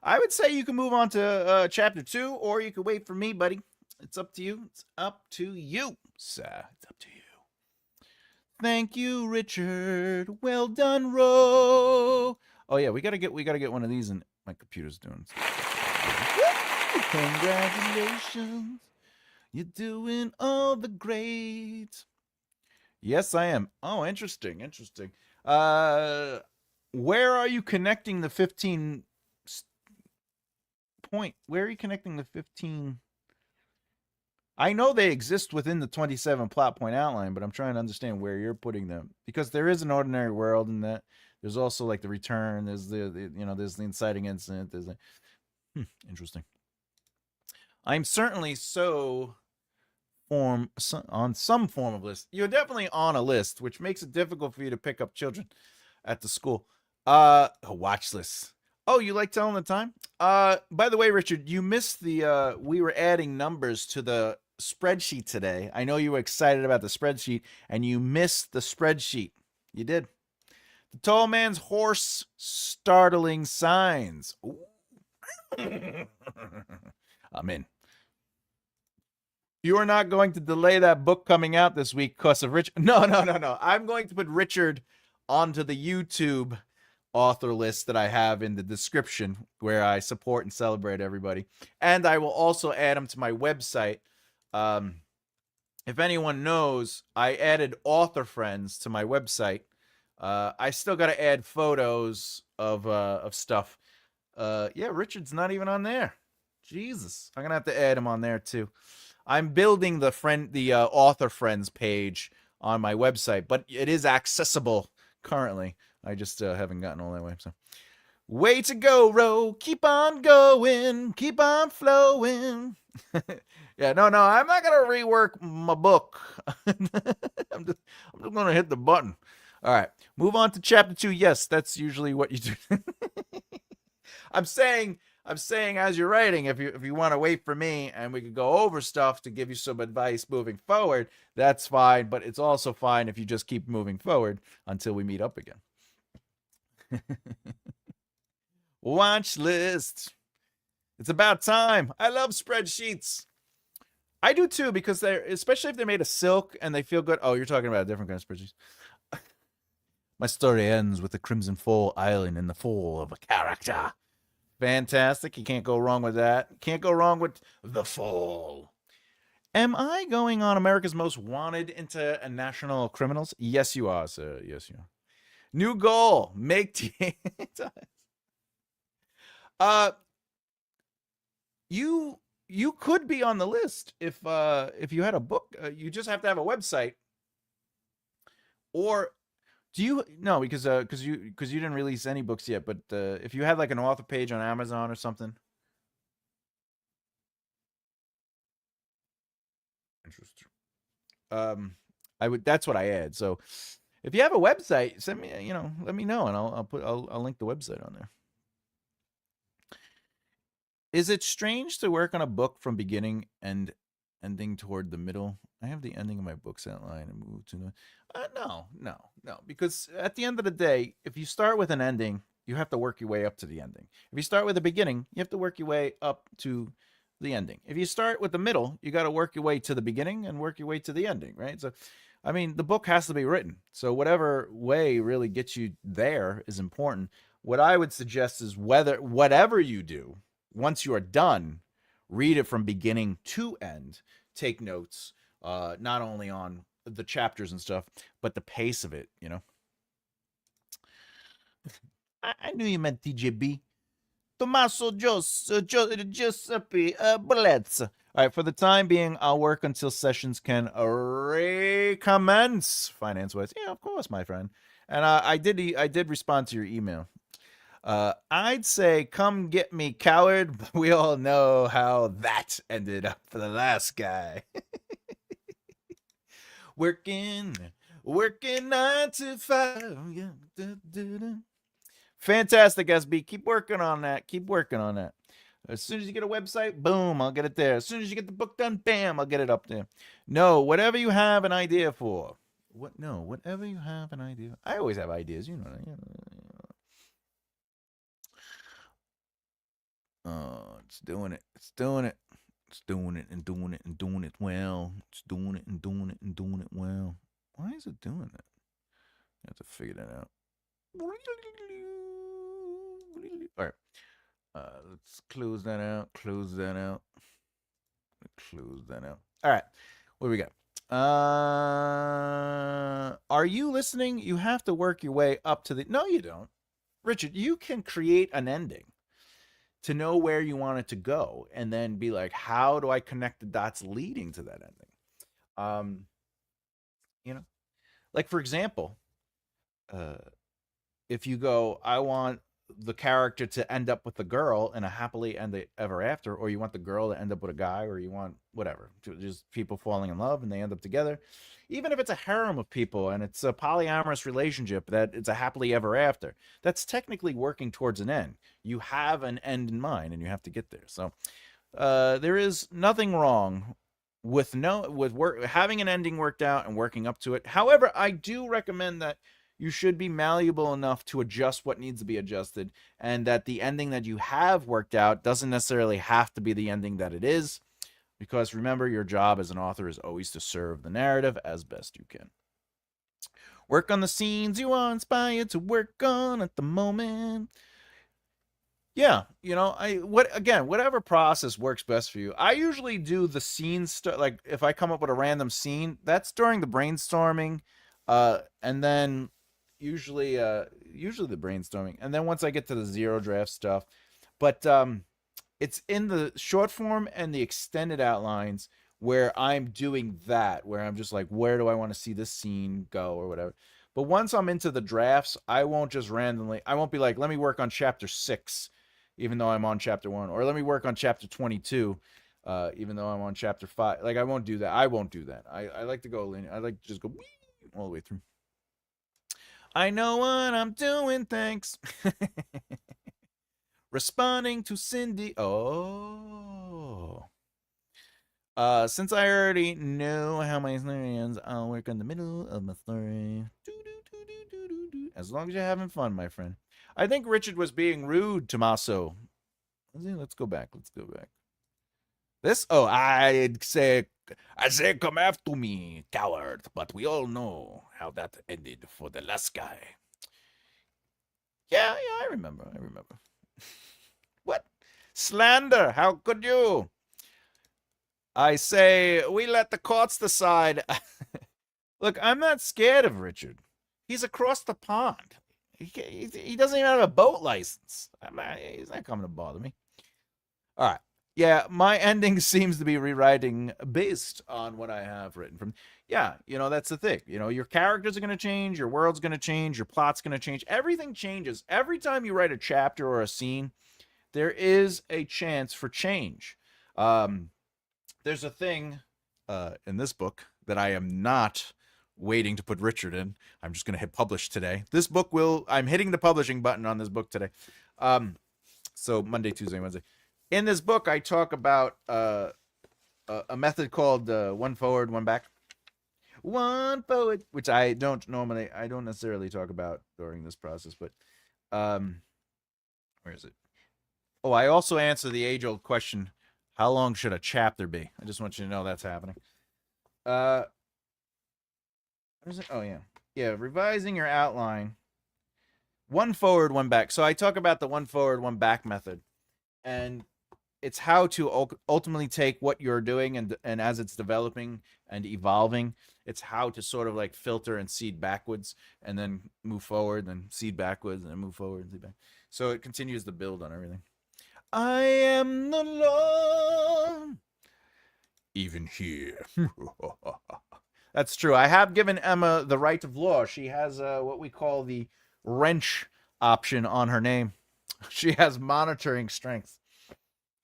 S1: I would say you can move on to chapter 2, or you can wait for me, buddy. It's up to you. It's up to you, sir. It's up to you. Thank you, Richard. Well done, Ro. Oh yeah, we gotta get one of these, and my computer's doing. Congratulations, you're doing all the great. Yes, I am. Oh, interesting. Where are you connecting the 15 point? Where are you connecting the 15? I know they exist within the 27 plot point outline, but I'm trying to understand where you're putting them, because there is an ordinary world in that. There's also like the return. There's there's the inciting incident. There's interesting. I'm certainly on some form of list. You're definitely on a list, which makes it difficult for you to pick up children at the school. A watch list. Oh, you like telling the time? By the way, Richard, you missed the we were adding numbers to the spreadsheet today. I know you were excited about the spreadsheet, and you missed the spreadsheet. You did. The tall man's horse startling signs. I'm in. You are not going to delay that book coming out this week because of Richard. No. I'm going to put Richard onto the YouTube author list that I have in the description, where I support and celebrate everybody. And I will also add him to my website. If anyone knows, I added author friends to my website. I still got to add photos of stuff. Yeah, Richard's not even on there. Jesus, I'm gonna have to add him on there too. I'm building the author friends page on my website, but it is accessible currently. I just haven't gotten all that way. So, way to go, Ro! Keep on going, keep on flowing. Yeah, no, I'm not gonna rework my book. I'm just gonna hit the button. All right, move on to chapter 2. Yes, that's usually what you do. I'm saying as you're writing, if you want to wait for me and we could go over stuff to give you some advice moving forward, that's fine. But it's also fine if you just keep moving forward until we meet up again. Watch list. It's about time. I love spreadsheets. I do too, because especially if they're made of silk and they feel good. Oh, you're talking about a different kind of spreadsheets. My story ends with the Crimson Fall Island and the fall of a character. Fantastic. You can't go wrong with that. Can't go wrong with The Fall. Am I going on America's Most Wanted International Criminals? Yes, you are, sir. Yes, you are. New goal. Make you could be on the list if you had a book. You just have to have a website. Or do you? No, because you didn't release any books yet. But if you had like an author page on Amazon or something. Interesting. I would. That's what I add. So If you have a website, send me, let me know, and I'll link the website on there. Is it strange to work on a book from beginning and ending toward the middle? I have the ending of my books outline and move to the. No. Because at the end of the day, if you start with an ending, you have to work your way up to the ending. If you start with a beginning, you have to work your way up to the ending. If you start with the middle, you got to work your way to the beginning and work your way to the ending, right? So, I mean, the book has to be written. So, whatever way really gets you there is important. What I would suggest is whatever you do, once you are done, read it from beginning to end. Take notes, not only on the chapters and stuff, but the pace of it. I knew you meant TJB. Tommaso Giuseppe Bellezza. All right, for the time being, I'll work until sessions can recommence. Finance wise, yeah, of course, my friend. And I did respond to your email. I'd say, come get me, coward. But we all know how that ended up for the last guy. working 9 to 5. Yeah. Fantastic, SB. Keep working on that. As soon as you get a website, boom, I'll get it there. As soon as you get the book done, bam, I'll get it up there. No, whatever you have an idea for. Whatever you have an idea. I always have ideas, Oh, it's doing it. It's doing it. It's doing it and doing it and doing it well. It's doing it and doing it and doing it well. Why is it doing that? I have to figure that out. All right. Let's close that out. All right. What do we got? Are you listening? You have to work your way up to the. No, you don't. Richard, you can create an ending to know where you want it to go and then be like, how do I connect the dots leading to that ending? Um, like for example, uh, if you go, I want the character to end up with the girl in a happily ever after, or you want the girl to end up with a guy, or you want whatever, just people falling in love and they end up together. Even if it's a harem of people and it's a polyamorous relationship that it's a happily ever after, that's technically working towards an end. You have an end in mind and you have to get there. So there is nothing wrong with having an ending worked out and working up to it. However, I do recommend that you should be malleable enough to adjust what needs to be adjusted, and that the ending that you have worked out doesn't necessarily have to be the ending that it is, because remember, your job as an author is always to serve the narrative as best you can. Work on the scenes you are inspired to work on at the moment. Yeah, whatever process works best for you. I usually do the scene like if I come up with a random scene, that's during the brainstorming, and then usually the brainstorming, and then once I get to the zero draft stuff, but it's in the short form and the extended outlines where I'm doing that, where I'm just like, where do I want to see this scene go or whatever. But once I'm into the drafts, I won't be like, let me work on chapter 6 even though I'm on chapter 1, or let me work on chapter 22 even though I'm on chapter 5. Like, I won't do that. I like to go linear. I like to just go all the way through. I know what I'm doing, thanks. Responding to Cindy. Oh. Since I already know how my story ends, I'll work on the middle of my story. As long as you're having fun, my friend. I think Richard was being rude, Tommaso. Let's go back. I'd say, come after me, coward. But we all know how that ended for the last guy. Yeah, I remember. What? Slander, how could you? I say, we let the courts decide. Look, I'm not scared of Richard. He's across the pond. He doesn't even have a boat license. He's not coming to bother me. All right. Yeah, my ending seems to be rewriting based on what I have written from. Yeah, that's the thing. Your characters are going to change, your world's going to change, your plot's going to change. Everything changes. Every time you write a chapter or a scene, there is a chance for change. There's a thing in this book that I am not waiting to put Richard in. I'm just going to hit publish today. I'm hitting the publishing button on this book today. So Monday, Tuesday, Wednesday. In this book, I talk about a method called one forward, one back. One forward, which I don't necessarily talk about during this process, but where is it? Oh, I also answer the age-old question, how long should a chapter be? I just want you to know that's happening. What is it? Oh, yeah. Yeah, revising your outline. One forward, one back. So I talk about the one forward, one back method. And it's how to ultimately take what you're doing and as it's developing and evolving, it's how to sort of like filter and seed backwards and then move forward, then seed backwards and then move forward and seed back. So it continues to build on everything. I am the law. Even here. That's true. I have given Emma the right of law. She has what we call the wrench option on her name. She has monitoring strength.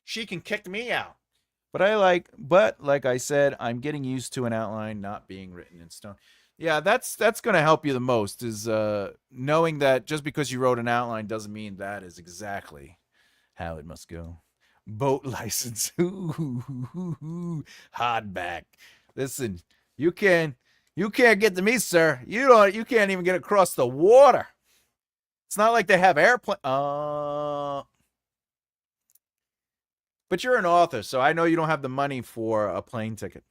S1: She can kick me out. But like I said, I'm getting used to an outline not being written in stone. Yeah, that's going to help you the most is knowing that just because you wrote an outline doesn't mean that is exactly how it must go. Boat license. Hardback. Listen, you can't get to me, sir. You can't even get across the water. It's not like they have airplane. But you're an author, so I know you don't have the money for a plane ticket.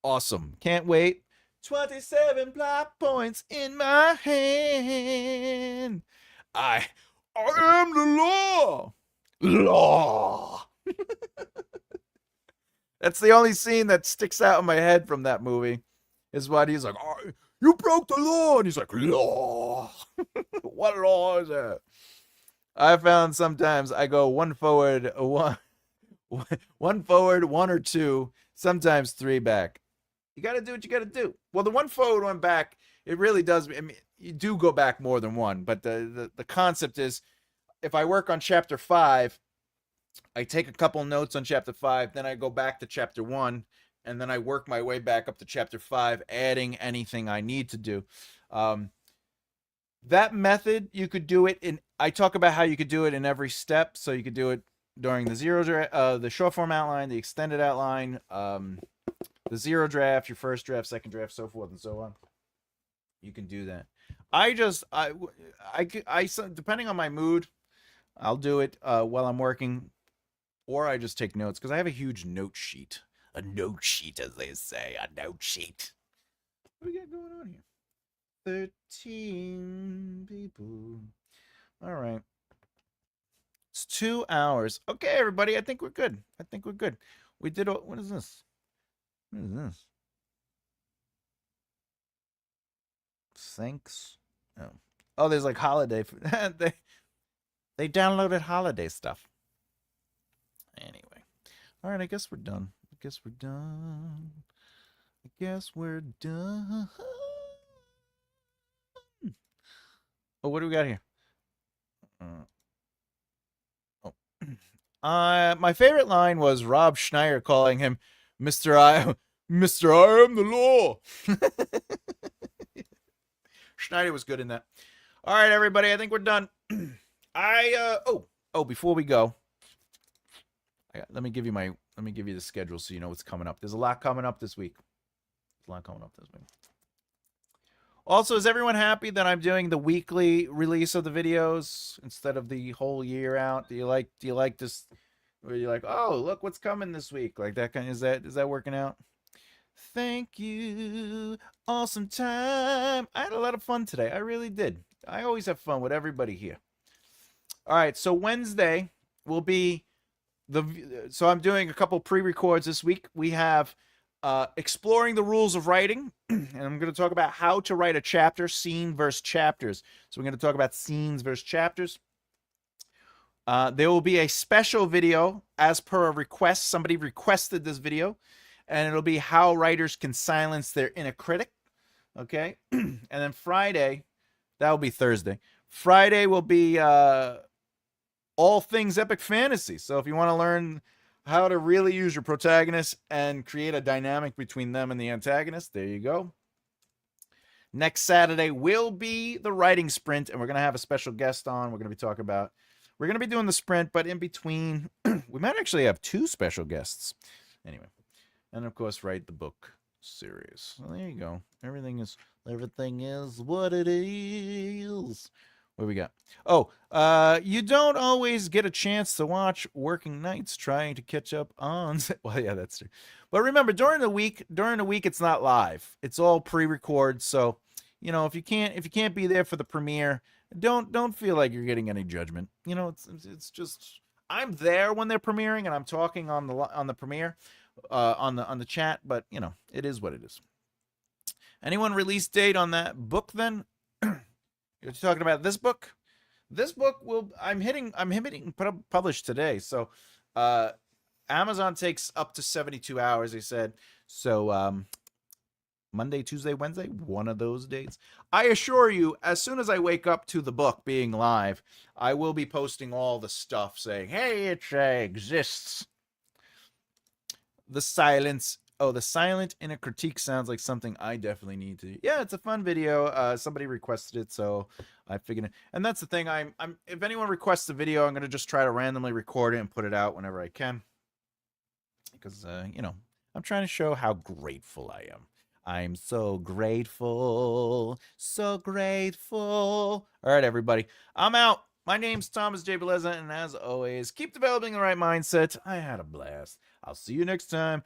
S1: Awesome. Can't wait. 27 plot points in my hand. I am the law. Law. That's the only scene that sticks out in my head from that movie. Is what he's like, oh, you broke the law. And he's like, law. What law is that? I found sometimes I go one forward, one forward, one or two, sometimes three back. You got to do what you got to do. Well, the one forward, one back, it really does. I mean, you do go back more than one, but the concept is if I work on chapter 5, I take a couple notes on chapter 5, then I go back to chapter 1, and then I work my way back up to chapter 5, adding anything I need to do. That method, you could do it in, I talk about how you could do it in every step. So you could do it during the short form outline, the extended outline, the zero draft, your first draft, second draft, so forth and so on. You can do that. I depending on my mood, I'll do it while I'm working, or I just take notes because I have a huge note sheet. A note sheet, as they say, a note sheet. What do we got going on here? 13 people. All right. It's 2 hours. Okay, everybody. I think we're good. We did. What is this? What is this? Thanks. Oh, there's like holiday. They downloaded holiday stuff. Anyway. All right. I guess we're done. Oh, what do we got here? My favorite line was Rob Schneider calling him Mr. I am the law. Schneider was good in that. All right, everybody, I think we're done. Before we go, let me give you the schedule so you know what's coming up. There's a lot coming up this week. Also, is everyone happy that I'm doing the weekly release of the videos instead of the whole year out? Do you like this? Where you're like, oh, look what's coming this week, like that kind? Is that working out? Thank you. Awesome time. I had a lot of fun today. I really did. I always have fun with everybody here. All right, so Wednesday will be so I'm doing a couple pre-records this week. We have exploring the rules of writing, and I'm going to talk about how to write a chapter, scene versus chapters. So we're going to talk about scenes versus chapters. There will be a special video as per a request. Somebody requested this video, and it'll be how writers can silence their inner critic. Okay, and then Friday, that will be Thursday. Friday will be all things epic fantasy. So if you want to learn how to really use your protagonist and create a dynamic between them and the antagonist. There you go. Next Saturday will be the writing sprint, and we're going to have a special guest on. We're going to be talking about, we're going to be doing the sprint, but in between, we might actually have 2 special guests. Anyway, and of course, write the book series. Well, there you go. Everything is what it is. What we got? Oh, you don't always get a chance to watch Working Nights trying to catch up on. Well, yeah, that's true. But remember, during the week, it's not live. It's all pre-record. So, you know, if you can't be there for the premiere, don't feel like you're getting any judgment. You know, it's just, I'm there when they're premiering and I'm talking on the premiere, on the chat. But you know, it is what it is. Anyone release date on that book then? You're talking about this book? This book will, I'm hitting publish today. So Amazon takes up to 72 hours, they said. So Monday, Tuesday, Wednesday, one of those dates. I assure you, as soon as I wake up to the book being live, I will be posting all the stuff saying, hey, it exists. The silence. Oh, the silent in a critique sounds like something I definitely need to. Yeah, it's a fun video. Somebody requested it, so I figured it. And that's the thing. I'm if anyone requests a video, I'm gonna just try to randomly record it and put it out whenever I can. Because you know, I'm trying to show how grateful I am. I'm so grateful, so grateful. All right, everybody, I'm out. My name's Thomas J. Bellezza, and as always, keep developing the right mindset. I had a blast. I'll see you next time.